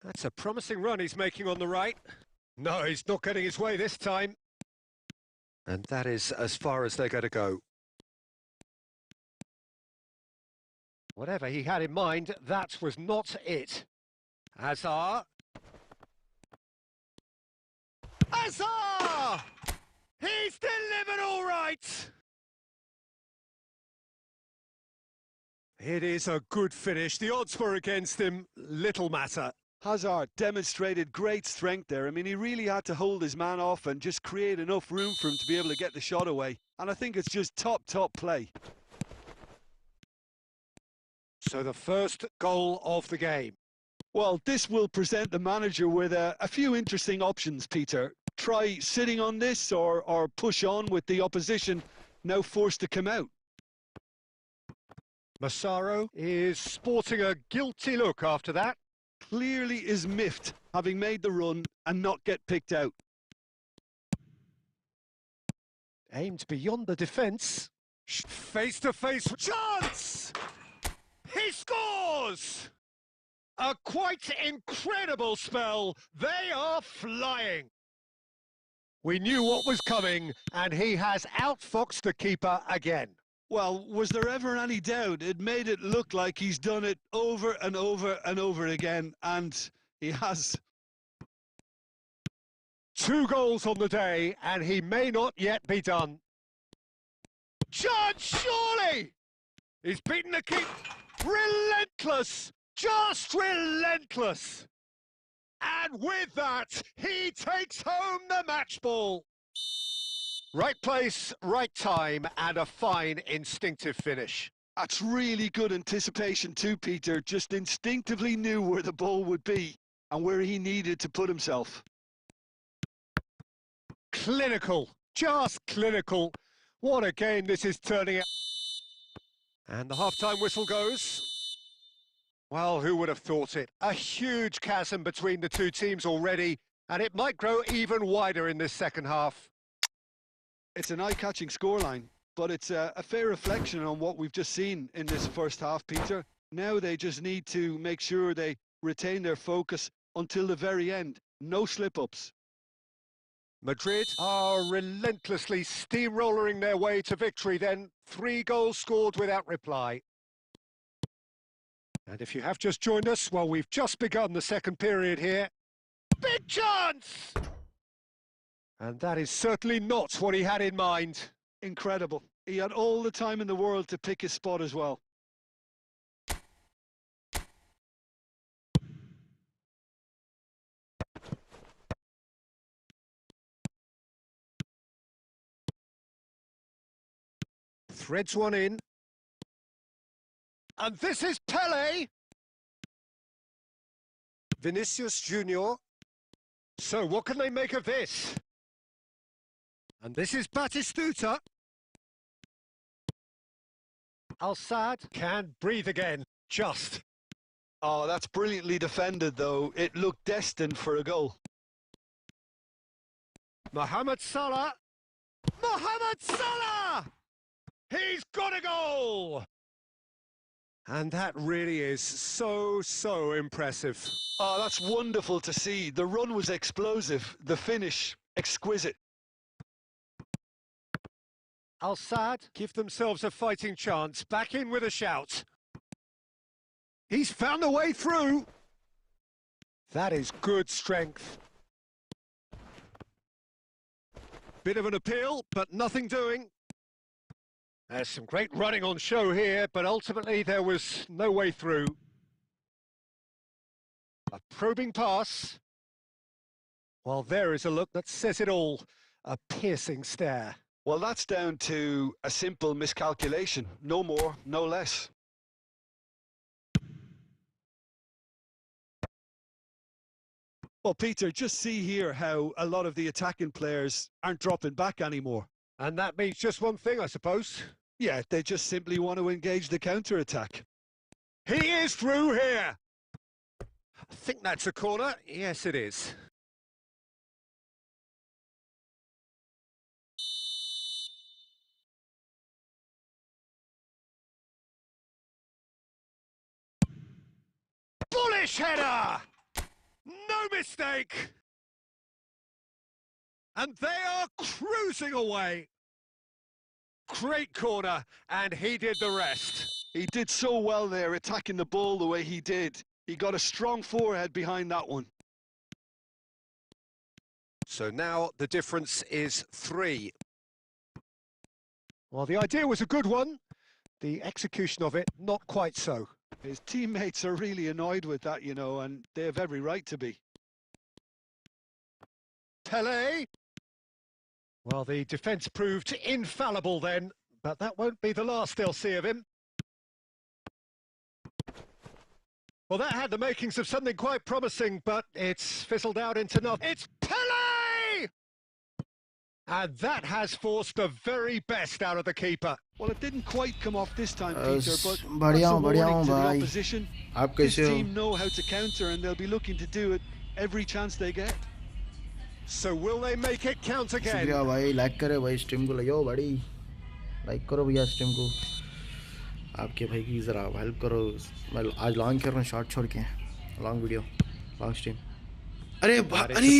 That's a promising run he's making on the right. No, he's not getting his way this time. And that is as far as they're going to go. Whatever he had in mind, that was not it. Hazard. Hazard! He's delivered all right! It is a good finish. The odds were against him. Little matter. Hazard demonstrated great strength there. I mean, he really had to hold his man off and just create enough room for him to be able to get the shot away. And I think it's just top play. So the first goal of the game. Well, this will present the manager with a few interesting options, Peter. Try sitting on this or push on with the opposition now forced to come out. Massaro is sporting a guilty look after that. Clearly is miffed, having made the run and not get picked out. Aimed beyond the defence. Face-to-face chance! He scores! A quite incredible spell. They are flying. We knew what was coming, and he has outfoxed the keeper again. Well, was there ever any doubt? It made it look like he's done it over and over and over again, and he has. 2 goals on the day, and he may not yet be done. Chance, surely! He's beaten the keeper. Relentless! Just relentless! And with that, he takes home the match ball. Right place, right time, and a fine instinctive finish. That's really good anticipation too, Peter. Just instinctively knew where the ball would be and where he needed to put himself. Clinical, just clinical. What a game this is turning out. And the half-time whistle goes. Well, who would have thought it? A huge chasm between the two teams already, and it might grow even wider in this second half. It's an eye-catching scoreline, but it's a fair reflection on what we've just seen in this first half, Peter. Now they just need to make sure they retain their focus until the very end. No slip-ups. Madrid are relentlessly steamrolling their way to victory then. 3 goals scored without reply. And if you have just joined us, well, we've just begun the second period here. Big chance! And that is certainly not what he had in mind. Incredible. He had all the time in the world to pick his spot as well. Threads one in. And this is Pele. Vinicius Junior. So what can they make of this? And this is Batistuta. Al-Sadd can breathe again. Just. Oh, that's brilliantly defended, though. It looked destined for a goal. Mohamed Salah. Mohamed Salah! He's got a goal! And that really is so impressive. Oh, that's wonderful to see. The run was explosive. The finish, exquisite. Al-Sadd give themselves a fighting chance. Back in with a shout. He's found a way through. That is good strength. Bit of an appeal, but nothing doing. There's some great running on show here, but ultimately there was no way through. A probing pass. Well, there is a look that says it all. A piercing stare. Well, that's down to a simple miscalculation. No more, no less. Well, Peter, just see here how a lot of the attacking players aren't dropping back anymore. And that means just one thing, I suppose. Yeah, they just simply want to engage the counter-attack. He is through here! I think that's a corner. Yes, it is. Bullish header! No mistake! And they are cruising away. Great corner, and he did the rest. He did so well there, attacking the ball the way he did. He got a strong forehead behind that one. So now the difference is 3. Well, the idea was a good one. The execution of it, not quite so. His teammates are really annoyed with that, you know, and they have every right to be. Pele. Well, the defence proved infallible then, but that won't be the last they'll see of him. Well, that had the makings of something quite promising, but it's fizzled out into nothing. It's Pele! And that has forced the very best out of the keeper. Well, it didn't quite come off this time, Peter, but बढ़िया that's a हूँ बढ़िया warning हूँ to the भाई. opposition. आप This कैसे हो? team know how to counter, and they'll be looking to do it every chance they get. So will they make it count again? शुक्रिया भाई. लाइक करे भाई स्ट्रीम को. लगाओ भाई. लाइक करो भैया स्ट्रीम को. आपके भाई की ज़रा हेल्प करो. मैं आज लॉन्ग कर रहा हूँ शॉर्ट छोड़ के. Long video long stream. अरे अरे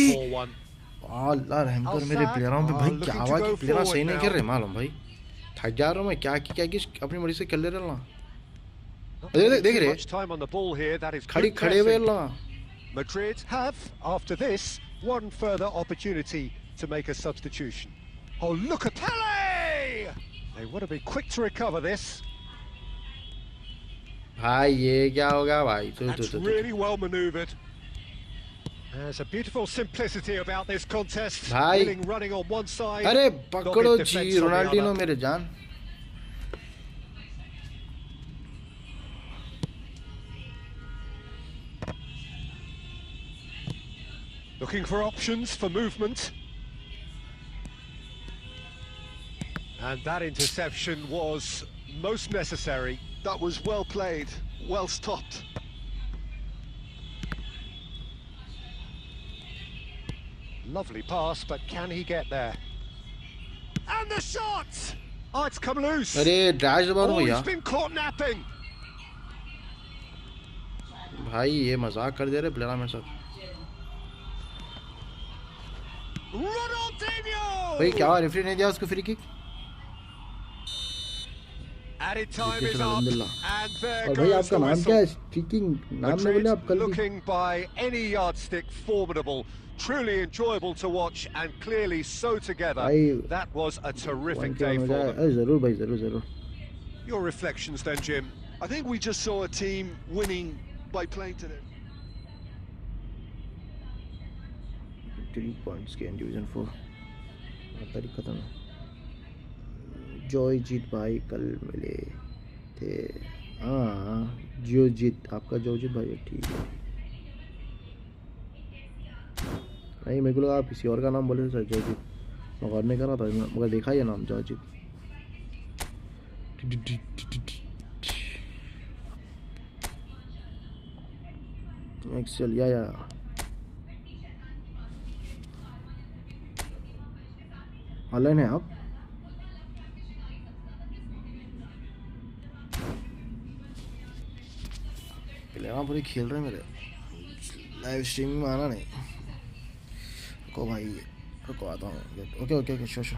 अल्लाह रहम कर मेरे प्लेयरों पे भाई. क्या हुआ कि प्लेयर सही नहीं कर रहे मालूम भाई. थक जा रहा हूँ मैं. क्या अपनी मर्जी से खेल रहे ना. देख रहे खड़ी खड़े हुए अल्लाह. Madrid have, after this, one further opportunity to make a substitution. Oh, look at Pele! They want to be quick to recover this. भाई ये क्या होगा भाई. That's really well manoeuvred. There's a beautiful simplicity about this contest. भाई Running on one side. अरे पकड़ो जी Ronaldinho मेरे जान. Looking for options for movement. And that interception was most necessary. That was well played, well stopped. Lovely pass, but can he get there? And the shot! Oh, it's come loose. अरे dash दबा दो भैया. He's been caught napping. भाई ये मजाक कर दे रहे player मेरे साथ. Ronaldinho! भाई क्या रेफरी ने दिया उसको free kick. Added time is up, and there और भाई goes आपका the नाम whistle. क्या है. स्ट्रीकिंग नाम नहीं बोले आप कल भी. Looking by any yardstick formidable, truly enjoyable to watch, and clearly so together. That was a terrific day for them. जरूर भाई जरूर. Your reflections then, Jim? I think we just saw a team winning by playing to their 3 points gain division 4. तारीख खत्म. जॉयजीत भाई कल मिले थे. हाँ जॉयजीत आपका जॉयजीत भाई ठीक है. नहीं मेरे को लगा आप किसी और का नाम बोले थे सर. जॉयजीत मैं गौर नहीं कर रहा था मगर देखा ये नाम जॉयजीत. एक्सेल या ऑनलाइन है आप. प्लेयर पूरे खेल रहे हैं मेरे. लाइव स्ट्रीमिंग में आना नहीं. रुको भाई रुको आता हूँ. Okay sure.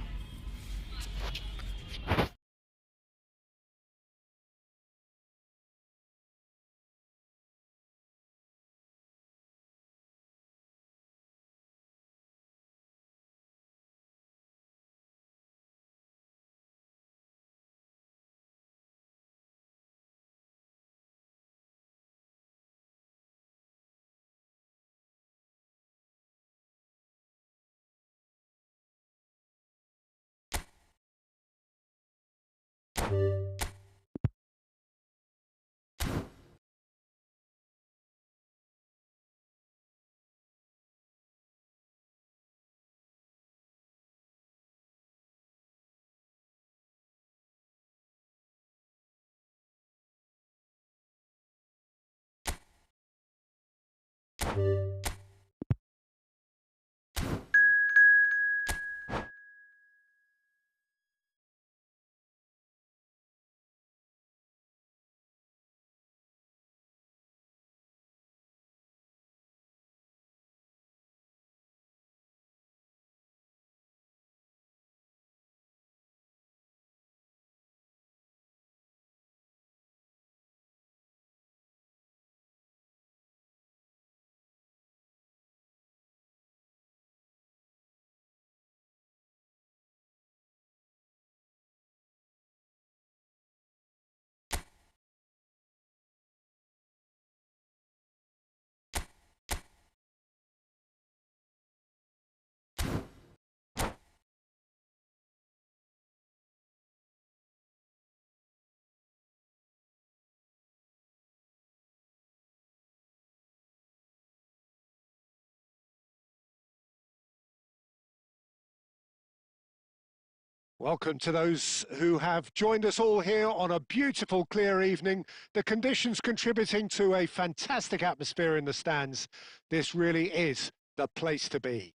Welcome to those who have joined us all here on a beautiful, clear evening. The conditions contributing to a fantastic atmosphere in the stands. This really is the place to be.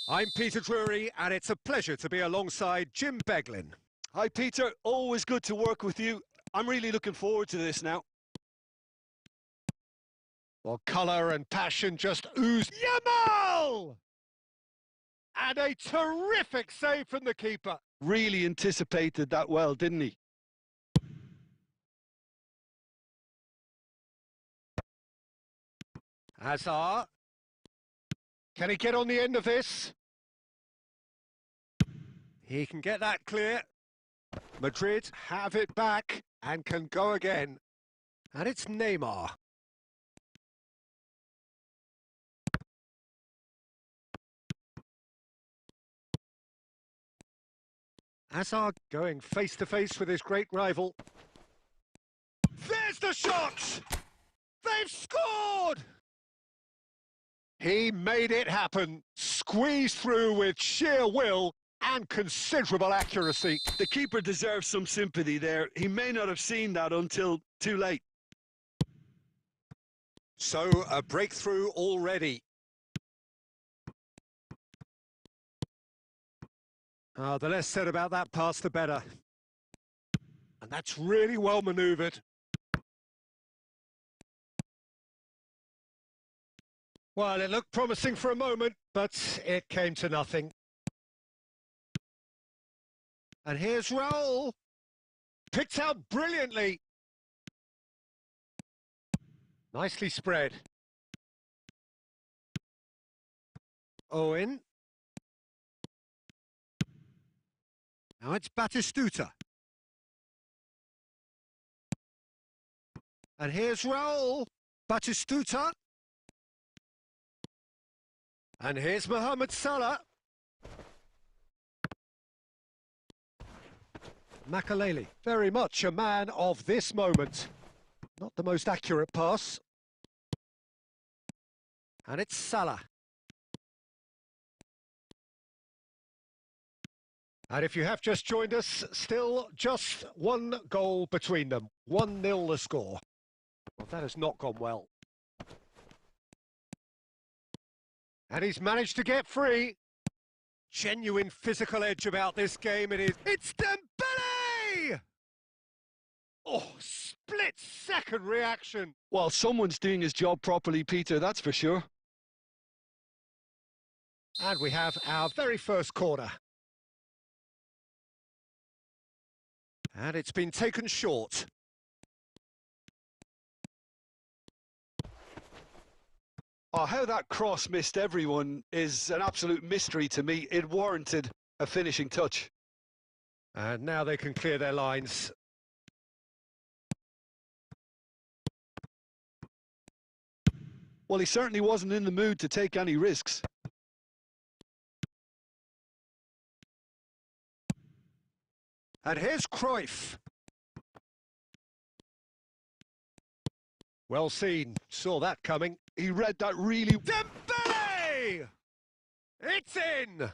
I'm Peter Drury, and it's a pleasure to be alongside Jim Beglin. Hi, Peter. Always good to work with you. I'm really looking forward to this now. Well, colour and passion just ooze. Yamal! And a terrific save from the keeper. Really anticipated that well, didn't he? Hazard. Can he get on the end of this? He can get that clear. Madrid have it back and can go again. And it's Neymar. Hazard going face-to-face with his great rival. There's the shot! They've scored! He made it happen, squeezed through with sheer will and considerable accuracy. The keeper deserves some sympathy there. He may not have seen that until too late. So, a breakthrough already. The less said about that pass, the better. And that's really well manoeuvred. Well, it looked promising for a moment, but it came to nothing. And here's Raul. Picked out brilliantly. Nicely spread. Owen. Now it's Batistuta. And here's Raul. Batistuta. And here's Mohamed Salah. Makaleli, very much a man of this moment. Not the most accurate pass. And it's Salah. And if you have just joined us, still just one goal between them. 1-0 the score. Well, that has not gone well. And he's managed to get free. Genuine physical edge about this game it is. It's Dembele! Oh, split-second reaction. Well, someone's doing his job properly, Peter, that's for sure. And we have our very first corner. And it's been taken short. Oh, how that cross missed everyone is an absolute mystery to me. It warranted a finishing touch. And now they can clear their lines. Well, he certainly wasn't in the mood to take any risks. And here's Cruyff. Well seen, saw that coming. He read that really... Dembele! It's in!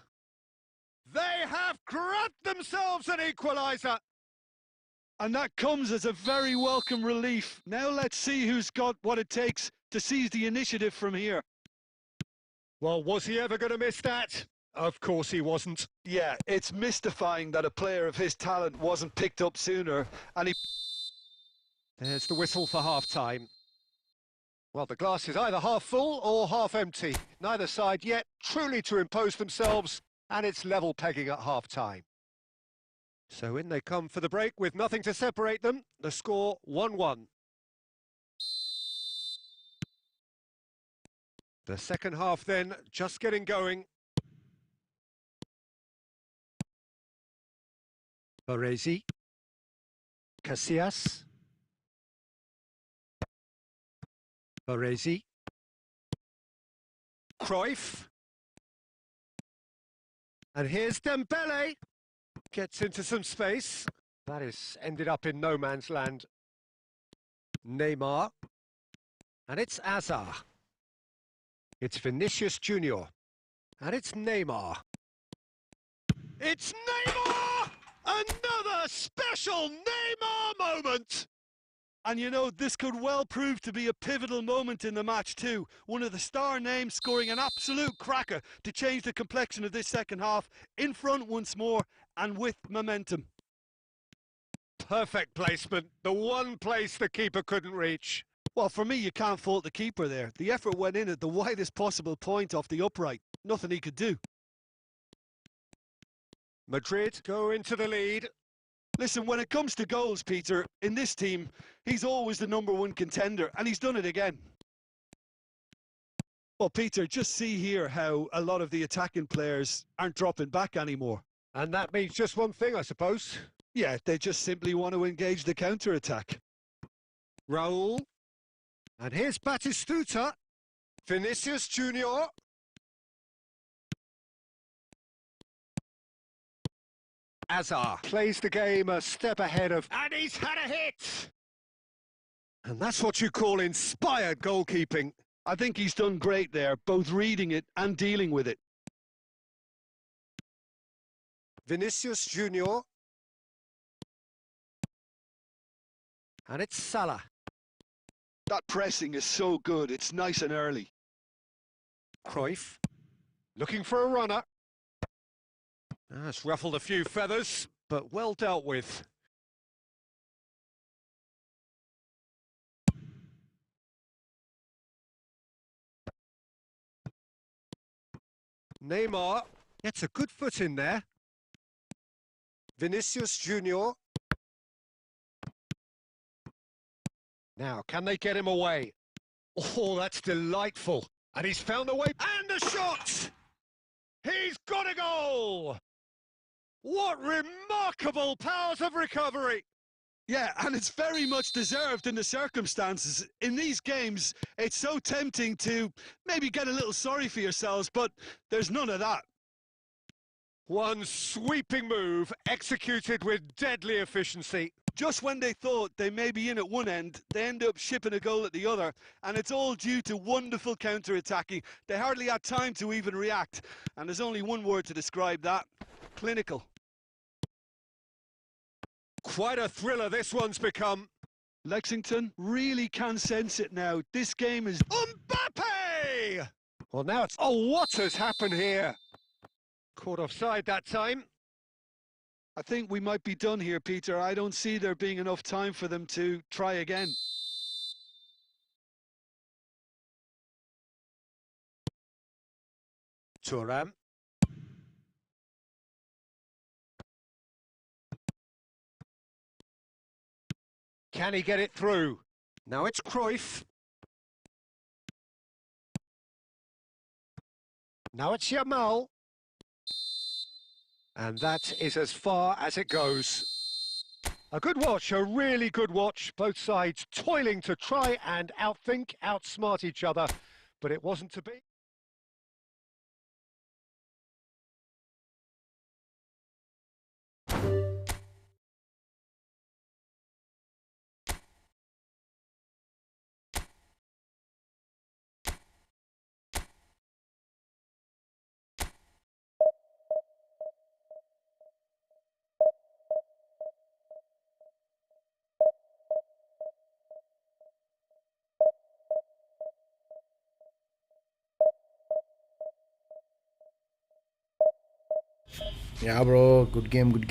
They have grabbed themselves an equaliser. And that comes as a very welcome relief. Now let's see who's got what it takes to seize the initiative from here. Well, was he ever going to miss that? Of course he wasn't. Yeah, it's mystifying that a player of his talent wasn't picked up sooner, and he... There's the whistle for half-time. Well, the glass is either half full or half empty. Neither side yet truly to impose themselves, and it's level pegging at half-time. So in they come for the break with nothing to separate them. The score 1-1. The second half then just getting going. Baresi. Casillas. Baresi. Cruyff. And here's Dembele. Gets into some space. That is ended up in no man's land. Neymar. And it's Hazard. It's Vinicius Junior. And it's Neymar. It's Neymar! Another special Neymar moment! And you know, this could well prove to be a pivotal moment in the match too. One of the star names scoring an absolute cracker to change the complexion of this second half, in front once more and with momentum. Perfect placement, the one place the keeper couldn't reach. Well, for me, you can't fault the keeper there. The effort went in at the widest possible point off the upright. Nothing he could do. Madrid go into the lead. Listen, when it comes to goals, Peter, in this team, he's always the #1 contender, and he's done it again. Well, Peter, just see here how a lot of the attacking players aren't dropping back anymore. And that means just one thing, I suppose. Yeah, they just simply want to engage the counter-attack. Raul. And here's Batistuta. Vinicius Junior. Azar plays the game a step ahead of... And he's had a hit! And that's what you call inspired goalkeeping. I think he's done great there, both reading it and dealing with it. Vinicius Junior. And it's Salah. That pressing is so good, it's nice and early. Cruyff, looking for a runner. It's ruffled a few feathers, but well dealt with. Neymar gets a good foot in there. Vinicius Junior. Now, can they get him away? Oh, that's delightful. And he's found a way. And the shot! He's got a goal! What remarkable powers of recovery! Yeah, and it's very much deserved in the circumstances. In these games, it's so tempting to maybe get a little sorry for yourselves, but there's none of that. One sweeping move executed with deadly efficiency. Just when they thought they may be in at one end, they end up shipping a goal at the other, and it's all due to wonderful counter-attacking. They hardly had time to even react, and there's only one word to describe that: clinical. Quite a thriller this one's become. Lexington really can sense it now. This game is... Mbappe! Well, now it's... Oh, what has happened here? Caught offside that time. I think we might be done here, Peter. I don't see there being enough time for them to try again. Thuram. Can he get it through? Now it's Cruyff. Now it's Yamal. And that is as far as it goes. A good watch, a really good watch. Both sides toiling to try and outthink, outsmart each other. But it wasn't to be. Yeah bro, good game bro.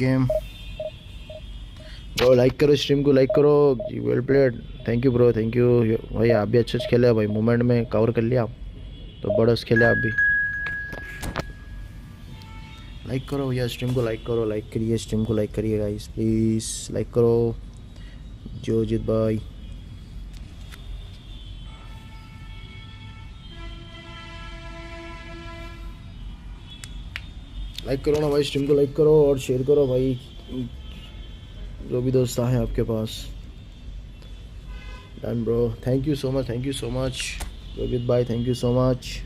Like करो stream को, like करो जी. Well played, thank you bro, thank you भाई. आप भी अच्छे से खेले भाई, मोमेंट में कवर कर लिया आप तो बड़स खेले आप भी. लाइक करो भैया स्ट्रीम को, लाइक करो, लाइक करिए स्ट्रीम को, लाइक करिए गाइस प्लीज़, लाइक करो. जोजित भाई लाइक करो ना भाई, स्ट्रीम को लाइक करो और शेयर करो भाई, जो भी दोस्त हैं आपके पास. Done bro, thank you so much, thank you so much Rohit भाई, थैंक यू सो मच.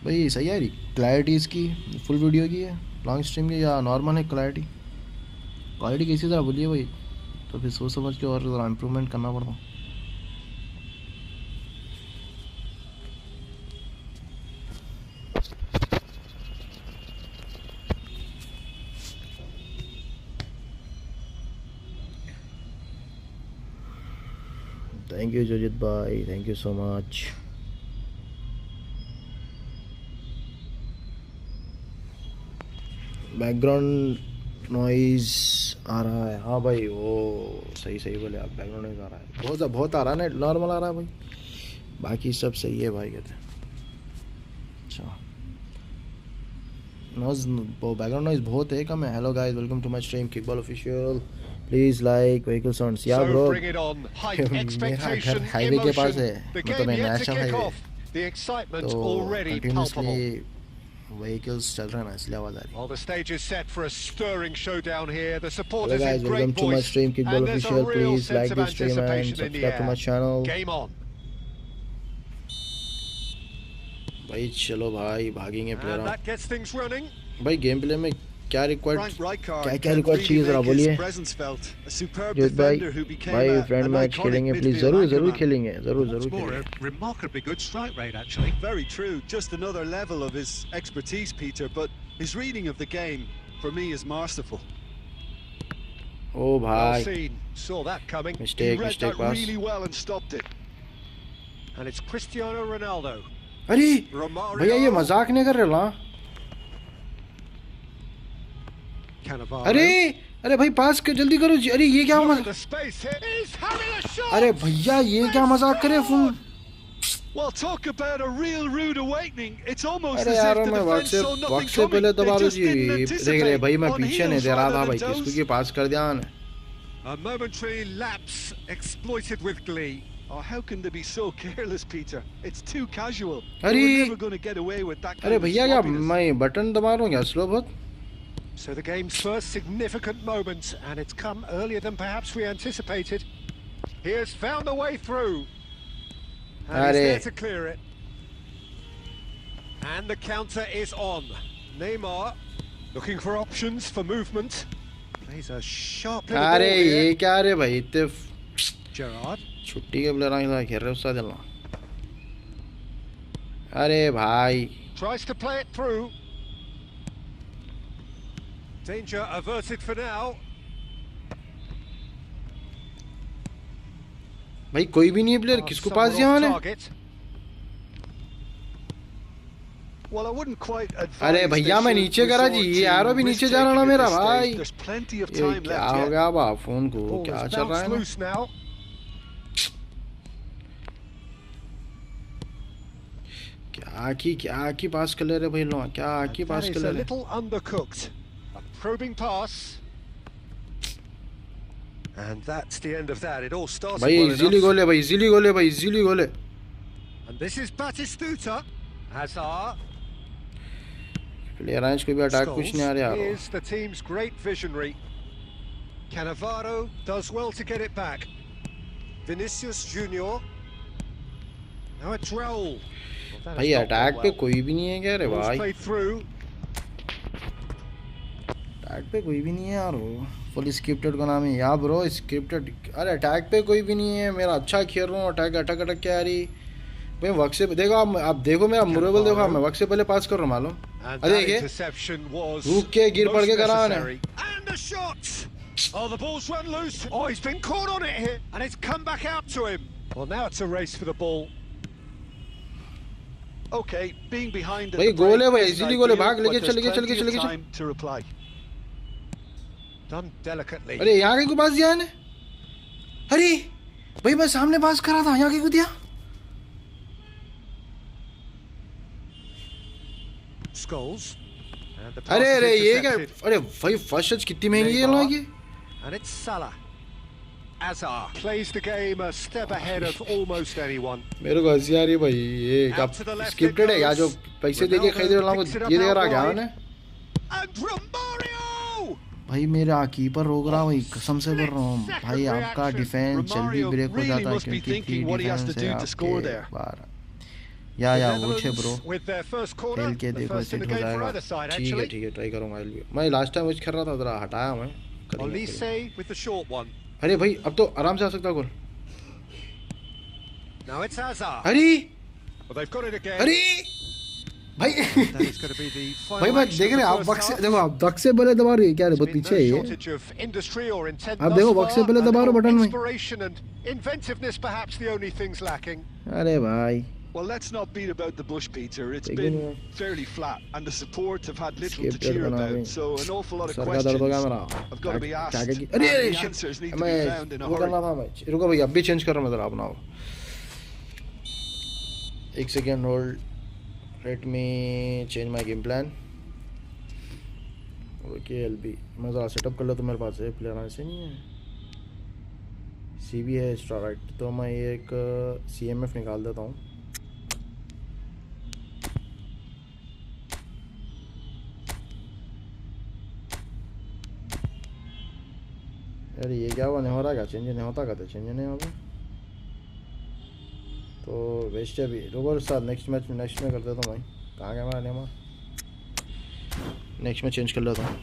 भाई सही है क्लैरिटी इसकी, फुल वीडियो की है, लॉन्ग स्ट्रीम की या नॉर्मल है क्लैरिटी? क्वालिटी किसी तरह बोलिए भाई, तो फिर सोच समझ के और ज़रा इम्प्रूवमेंट करना पड़ता. थैंक यू जोजित भाई, thank you so much. Background noise आ रहा है, हाँ भाई वो सही सही बोले आप, बैकग्राउंड नॉइज आ रहा है, बहुत बहुत आ रहा है ना, नॉर्मल आ रहा है भाई, बाकी सब सही है भाई कहते हैं। अच्छा नॉइज, वो बैकग्राउंड नॉइज बहुत है कम है। Hello guys, welcome to my stream kickball official, please like vehicle sounds. Yeah bro मेरा घर हाईवे के पास है, मतलब मैं नेशनल हाईवे, तो कंटिन्यूसली व्हीकल्स चल रहे हैं ना, इसलिए आवाज आ रही है। Well, the stage is set for a stirring showdown here. The Hello supporters guys, in great welcome to my voice, stream Kickball and there's a Official. real Please like sense of this stream and anticipation in the subscribe to my air. channel. Game on. भाई चलो भाई भागेंगे And player. that gets things running. भाई game play में क्या required, क्या क्या required चाहिए जरा बोलिए। जोत भाई फ्रेंड मैच खेलेंगे प्लीज, जरूर जरूर खेलेंगे, जरूर जरूर खेलेंगे। Remarkably good strike rate, actually. Very true. Just another level of his expertise, Peter. But his reading of the game, for me, is masterful. Oh Well भाई seen. Saw that coming. He mistake read mistake that pass. really well and stopped it. And it's Cristiano Ronaldo. अरे Romario. भैया ये मजाक नहीं कर रहे ना। Cannavaro. अरे अरे भाई पास कर जल्दी करो जी। अरे ये क्या Look at मजाक, the space here. He's having a shot. अरे भैया ये क्या मजाक करे phone. Well, talk about a real rude awakening. It's almost अरे as यार if the मैं defense saw वक्त nothing से पहले coming. दबा They दो just जी। didn't देख रहे भाई मैं anticipate. पीछे On नहीं दे रहा heels था rather भाई, than किसको toes. की पास कर दिया ने। A momentary lapse exploited with glee. Oh, how can they be so careless, Peter? It's too casual. अरे They were never going to get away with that kind अरे of भैया क्या sloppiness. मैं बटन दबा रहा हूँ क्या स्लो बहुत। So the game's first significant moment, and it's come earlier than perhaps we anticipated. He has found a way through, and he's Arre. there to clear it. And the counter is on. Neymar looking for options for movement. Plays a sharp little ball अरे ये here. क्या रे भाई इतने Gerrard. छुट्टी के player आए खेल रहे उसका दिलना। अरे भाई Tries to play it through. Danger averted for now. भाई कोई भी नहीं है प्लेयर, किसको पास दिया मैंने। Target. Well, I wouldn't quite advise अरे they भैया मैं should नीचे करा जी, resort ये to एरो भी नीचे जा रहा ना risk-taking at मेरा this भाई। stage. There's plenty of ये time क्या left हो yet. गया बा फोन को, Ball क्या is चल रहा है bounced ना। loose now. क्या की पास कर ले रहे भाई लोग, क्या की That पास is कर ले a रहे। little undercooked. A probing pass. And that's the end of that. It all started भाई well इजीली enough. गोल है भाई, इजीली गोल है भाई, इजीली गोल है। And this is Batistuta. Hazard. Player आए कोई भी अटैक कुछ नहीं आ रहा यार। is the team's great visionary. Cannavaro does well to get it back. Vinicius Junior. Now it's Raul. Well, that has भाई not अटैक gone पे well. कोई भी नहीं है क्या रे Ball's भाई, played through. अटैक पे कोई भी नहीं है यार। वो फुल स्क्रिप्टेड का नाम है या ब्रो, स्क्रिप्टेड। अरे अटैक पे कोई भी नहीं है, मेरा अच्छा खेल रहा हूँ, अटैक अटक अटक क्या आ रही भाई। वक्त से देखो आप देखो मेरा मुरेबल देखो, मैं वक्त से पहले पास कर रहा हूँ मालूम। And अरे that देखिए interception was रुक के गिर पड़ के most करा ने। necessary. And a shot. Oh, the ball's run loose. Oh, he's been caught on it here, and it's come back out to him. Well, now it's a race for the ball. Okay, being behind at भाई the गोल है break भाई, isn't easily गोल है, ideal, भाग but लेके there's चल के चल के plenty चल of के चल। time to reply. Done delicately. अरे यहाँ के पास दिया ने। अरे भाई मैं सामने पास करा था, यहाँ के को दिया। Scholes. And the pass अरे is अरे ये क्या, intercepted. अरे भाई फर्स्ट टच कितनी महंगी है लोग ये। And it's Salah. Azar plays the game a step ahead of almost anyone. मेरे को हंसी आ रही है भाई, ये क्या Out to the left scripted it है या जो goes. पैसे दे के खरीदे वाला Picks it up ये दे out रहा क्या wide. उन्हें। And Romario! भाई मेरा कीपर रोक रहा हूँ, कसम से बोल रहा हूँ भाई, आपका डिफेंस जल्दी Romario ब्रेक हो really जाता है must be क्योंकि thinking what he has defence to है do to score आपके there. बाहर। The या वो छे bro, Netherlands with their first corner. खेल के The देखो first in सेट the हो game for जाएगा। either side, ठीक है actually. ट्राई करूँगा भी। मैं लास्ट टाइम मैच खेल रहा था, जरा हटाया मैं, करेंगे। Olise with the short one. अरे भाई अब तो आराम से आ सकता गोल। Now it's Hazard. अरे Well, they've got it again. अरे भाई That is going to be the भाई final मैं action देख of रहे the आप first बक्से half. देखो आप बक्से पहले दबा रही है क्या रे There's बहुत been पीछे no है ये shortage of industry or intent आप thus देखो far, बक्से पहले a दबा रहे हो little बटन में inspiration and inventiveness perhaps the only things lacking. अरे भाई Well, let's not beat about the bush, Peter. It's Begin been with- fairly flat, and the support have had little to Skipped cheer it, about. Banavi. So an awful lot of sir का दर्द हो गया questions मेरा have got to be asked, क्या and अरे अरे the answers need to मैं be found in a वो करना hurry. था मैं रुको भैया अभी चेंज कर रहा हूँ मैं जरा अपना एक second hold let me change my game plan okay LB मैं ज़रा सेटअप कर लो तो मेरे पास है प्लेयर ऐसे नहीं है सीबी है एक्स्ट्रा राइट तो मैं एक सीएमएफ निकाल देता हूँ अरे ये क्या हुआ नहीं हो रहा क्या चेंज नहीं होता कहते चेंज नहीं होगा तो वेस्ट है भी रुको साथ नेक्स्ट में कर देता हूँ भाई कहाँ गया मेरा नेमा नेक्स्ट में चेंज कर लेता हूँ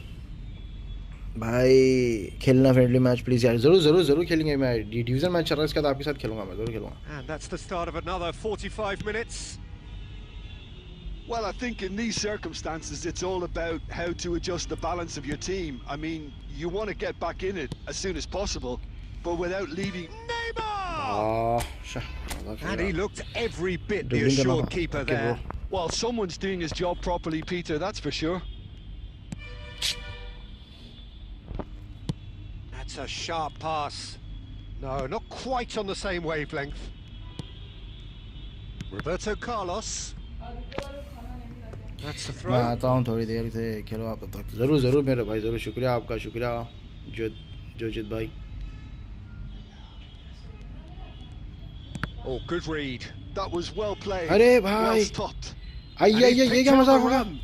भाई खेलना फ्रेंडली मैच प्लीज़ यार ज़रूर खेलेंगे मैं डिवीज़न मैच चल रहा है इसके बाद आपके साथ खेलूंगा मैं ज़रूर खेलूंगा And that's the start of another 45 minutes. Well, I think in these circumstances, it's all about how to adjust the balance of your team. I mean, you want to get back in it as soon as possible, but without leaving. Neymar! And he looked every bit the Dribbling assured करना था। keeper Okay, there. bro. Well, someone's doing his job properly, Peter, that's for sure. That's a sharp pass. No, not quite on the same wavelength. Roberto Carlos. That's the मैं throw. आता हूँ थोड़ी देर से खेलो आप तक ज़रूर मेरे भाई ज़रूर शुक्रिया आपका शुक्रिया जोजित भाई Oh, good read. That was well played. अरे Well भाई stopped. आई And he ये picked क्या out मजाक the होगा run.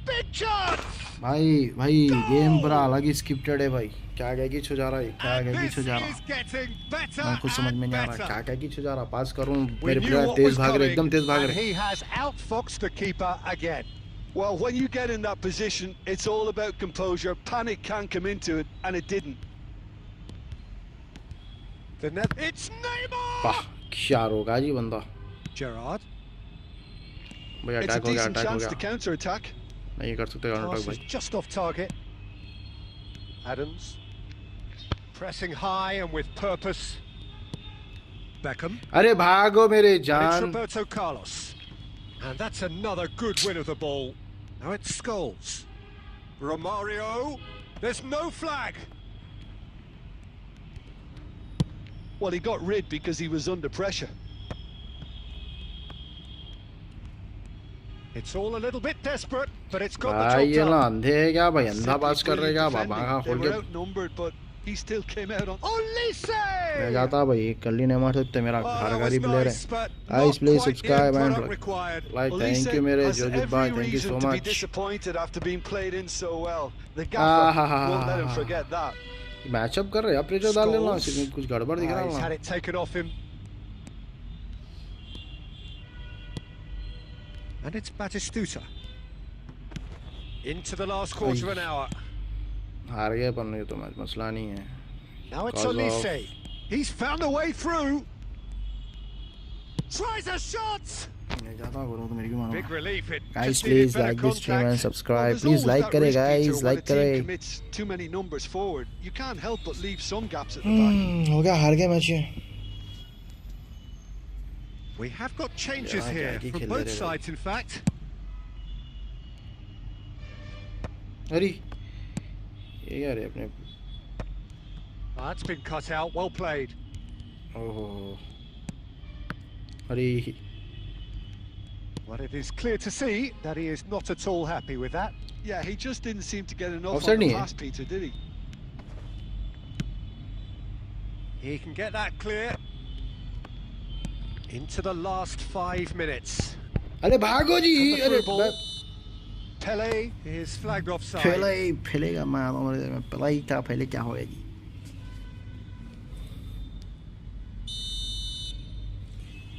Big chance! भाई गेम पूरा अलग ही स्क्रिप्टेड है भाई क्या की छो जा रहा है क्या And की this छो जा is रहा getting better मैं कुछ समझ में and नहीं आ रहा better. क्या की छो जा रहा पास करूँ We मेरे knew player what Tej was भाग रहे coming, एकदम तेज भाग and रहे he has outfoxed the keeper again. Well, when you get in that position, it's all about composure. Panic can come into it, and it didn't. It's Neymar! वाह क्या रोगा जी बंदा Gerrard. भाई It's a अटैक हो गया decent chance to गया counter-attack. नहीं कर सकते काउंटर Pass अटैक is भाई just off target. Adams. Pressing high and with purpose. Beckham. अरे भागो मेरे And it's जान Roberto Carlos. And that's another good win of the ball. Now it's Scholes. Romario. There's no flag. Well, he got rid because he was under pressure. It's all a little bit desperate, but it's got the भाई job ये ना done. अंधे है क्या भाई अंधा Simply पास कर रहे क्या brilliant भागा defending. खोल They के were outnumbered, but he still came out on. Olise! मैं जाता भाई कर ली नहीं मार सकते मेरा Oh, घर that का was ही प्लेयर nice, है but guys not please quite the subscribe end and product required. Like Olise thank you मेरे has जोजित every भाई thank you reason so to be much disappointed after being played in so well. The Ah, gaffer won't let him forget that. Matchup कर रहे हैं pressure डाल लेना Scholes. कुछ गड़बड़ दिख रहा He's है had it taken off him. And it's Batistuta. Into the last quarter of an hour. हार गए पर नहीं तो मैच मसला नहीं है Now it's Because of- Olise. He's found a way through. Tries a shot. मैं जाता हूँ तो मेरी क्यों Big मानो relief. It guys just needed please better like this stream and contact. Well, subscribe there's please always like that करें risk, Peter, guys when like a team करें commits too many numbers forward. You can't help but leave some gaps at the back. हो गया हार गए match ये We have got changes Yeah, here okay, from kill both it, sides, in fact. अरे ये क्या रे अपने That's been cut out. Well played. ओहो अरे Well, it is clear to see that he is not at all happy with that. Yeah, he just didn't seem to get enough Offside on the नहीं है? pass, Peter, did he? He can get that clear. Into the last 5 minutes. अरे भागो जी And the अरे through ball. Pele is flagged offside. फैलेगा मैं आता हूँ मेरे में पहला ही था पहले क्या होगा जी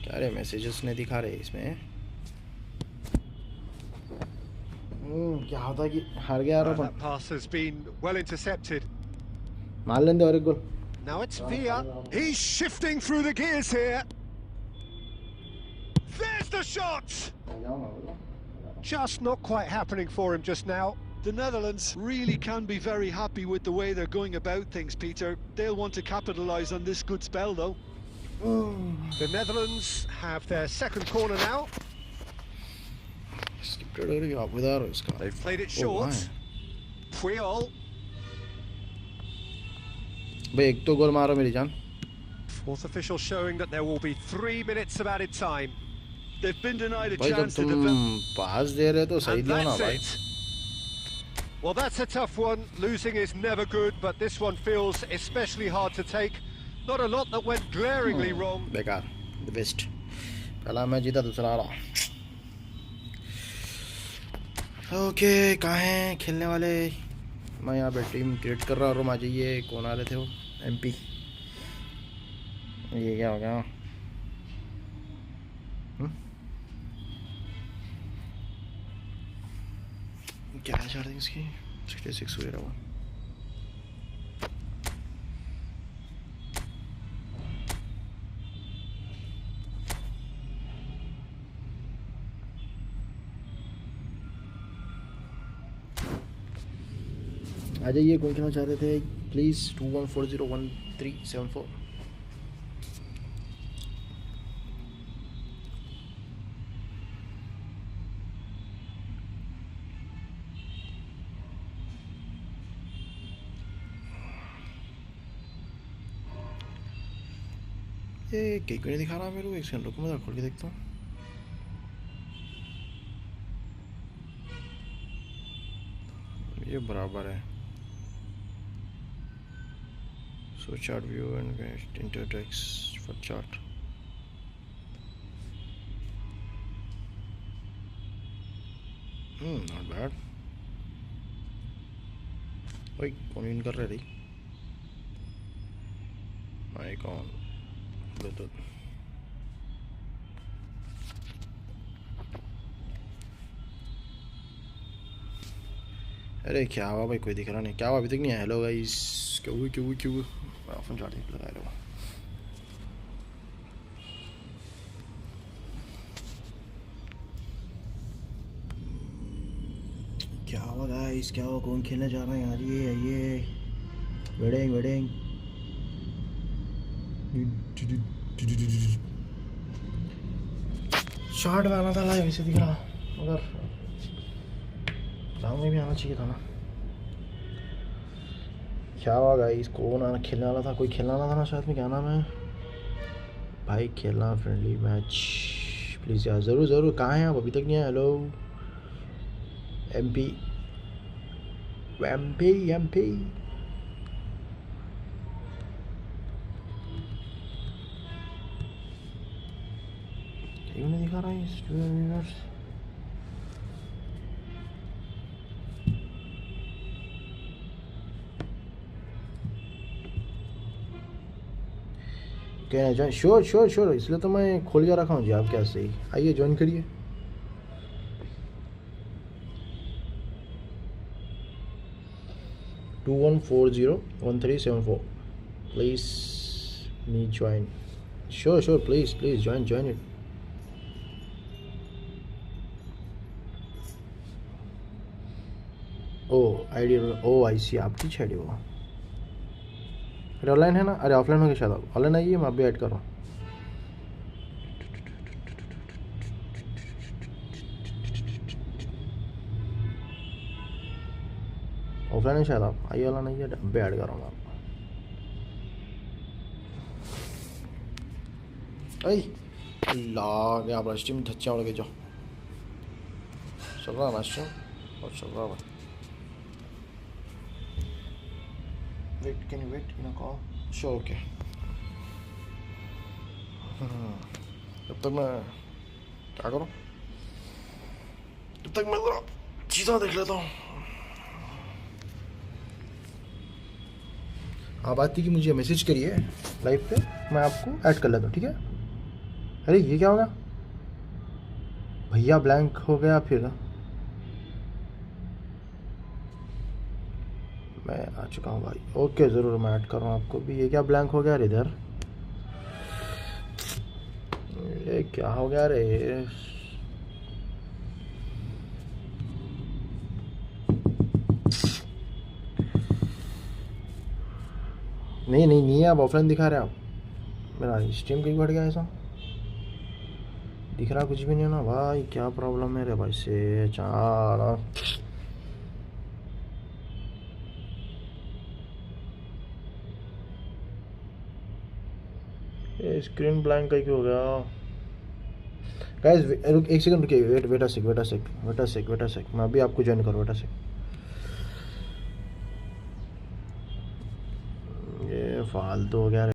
क्या रे मैसेजेस ने दिखा रहे इसमें क्या होता है कि हार गया यार अपन That pass has been well intercepted. मार लेंगे और एक गोल Now it's Villa. He's shifting through the gears here. There's the shot. Just not quite happening for him just now. The Netherlands really can be very happy with the way they're going about things, Peter. They'll want to capitalise on this good spell, though. The Netherlands have their second corner now. They've played it short. Puyol. भाई एक तो गोल मारो मेरी जान. Fourth official showing that there will be 3 minutes of added time. They've been denied a भाई जब chance to तुम develop. पास दे रहे तो सही And दियो ना that's भाई. it. Well, that's a tough one. Losing is never good, but this one feels especially hard to take. Not a lot that went glaringly wrong. बेकार. The best. पहला match जीता दूसरा हारा. ओके कहाँ हैं खेलने वाले. मैं यहाँ पे टीम क्रिएट कर रहा हूँ. आ जाइए. कौन आ रहे थे वो. MP. ये क्या हो गया. क्या है चार्जिंग इसकी 66 हुई रहा. आ जाइए. कौन खेलना चाह रहे थे प्लीज़. 21401374. ये केक नहीं दिखा रहा मेरे को. एक सेकंड रुको मैं खोल के देखता हूँ. ये बराबर है. So chart view and intertext for chart. Not bad. भाई कौन इन कर रहे थे. Mic on. Bluetooth. अरे क्या हुआ भाई. कोई दिख रहा नहीं. क्या हुआ अभी तक नहीं आया. Hello guys. क्यों फोन चार्जिंग लगा रहे हो. क्या हुआ गाइस. क्या हुआ. कौन खेलने जा रहा है. आइए. वेडिंग. शॉर्ट में आना था. लाइव इसे दिख रहा. मगर राउंड में भी आना चाहिए था ना. क्या हुआ गाइस. कौन आना खेलने वाला था. कोई खेलने वाला था ना साथ में. क्या नाम है भाई. खेलना फ्रेंडली मैच प्लीज़ यार. ज़रूर. कहाँ हैं आप. अभी तक नहीं आए. Hello MP. नहीं दिखा रहा है. क्या ज्वाइन. श्योर. इसलिए तो मैं खोल के रखा हूँ जी. आप क्या सही. आइए ज्वाइन करिए. To 21401374 please me join. Sure please join it. ID. I see. आपकी छेड़ी वो. अरे ऑनलाइन है ना. अरे ऑफलाइन हो गया शायद. ऑनलाइन आइए. मैं अभी ऐड कर रहा हूँ. ऑफलाइन है शायद. आप आइए. ऑनलाइन आइए. अभी ऐड कर रहा हूँ आपको. अल्लाह गया. आप स्ट्रीम धच्चा उड़ के जाओ. चल रहा है स्ट्रीम. और चल रहा है. Wait, can you wait in a call? Sure, okay. जब तक मैं क्या करूँ. तब तक मैं ज़रा चीज़ें देख लेता हूँ. आप आती कि मुझे मैसेज करिए लाइव पे. मैं आपको ऐड कर लेता हूँ. ठीक है. अरे ये क्या होगा भैया. ब्लैंक हो गया फिर. मैं आ चुका हूँ भाई. ओके ज़रूर. मैं ऐड कर रहा हूँ आपको भी. ये क्या ब्लैंक हो गया रे इधर. ये क्या हो गया रे. नहीं नहीं नहीं है, आप ऑफलाइन दिखा रहे हैं आप। मेरा स्ट्रीम क्यों बढ़ गया ऐसा, दिख रहा कुछ भी नहीं है ना भाई, क्या प्रॉब्लम है रे भाई से चार। ये स्क्रीन ब्लैंक का क्यों हो गया गाइस। रुक एक सेकंड रुकिए, वेट अ सेक, मैं अभी आपको ज्वाइन करूँ, वेट अ सेक। ये फालतू हो गया।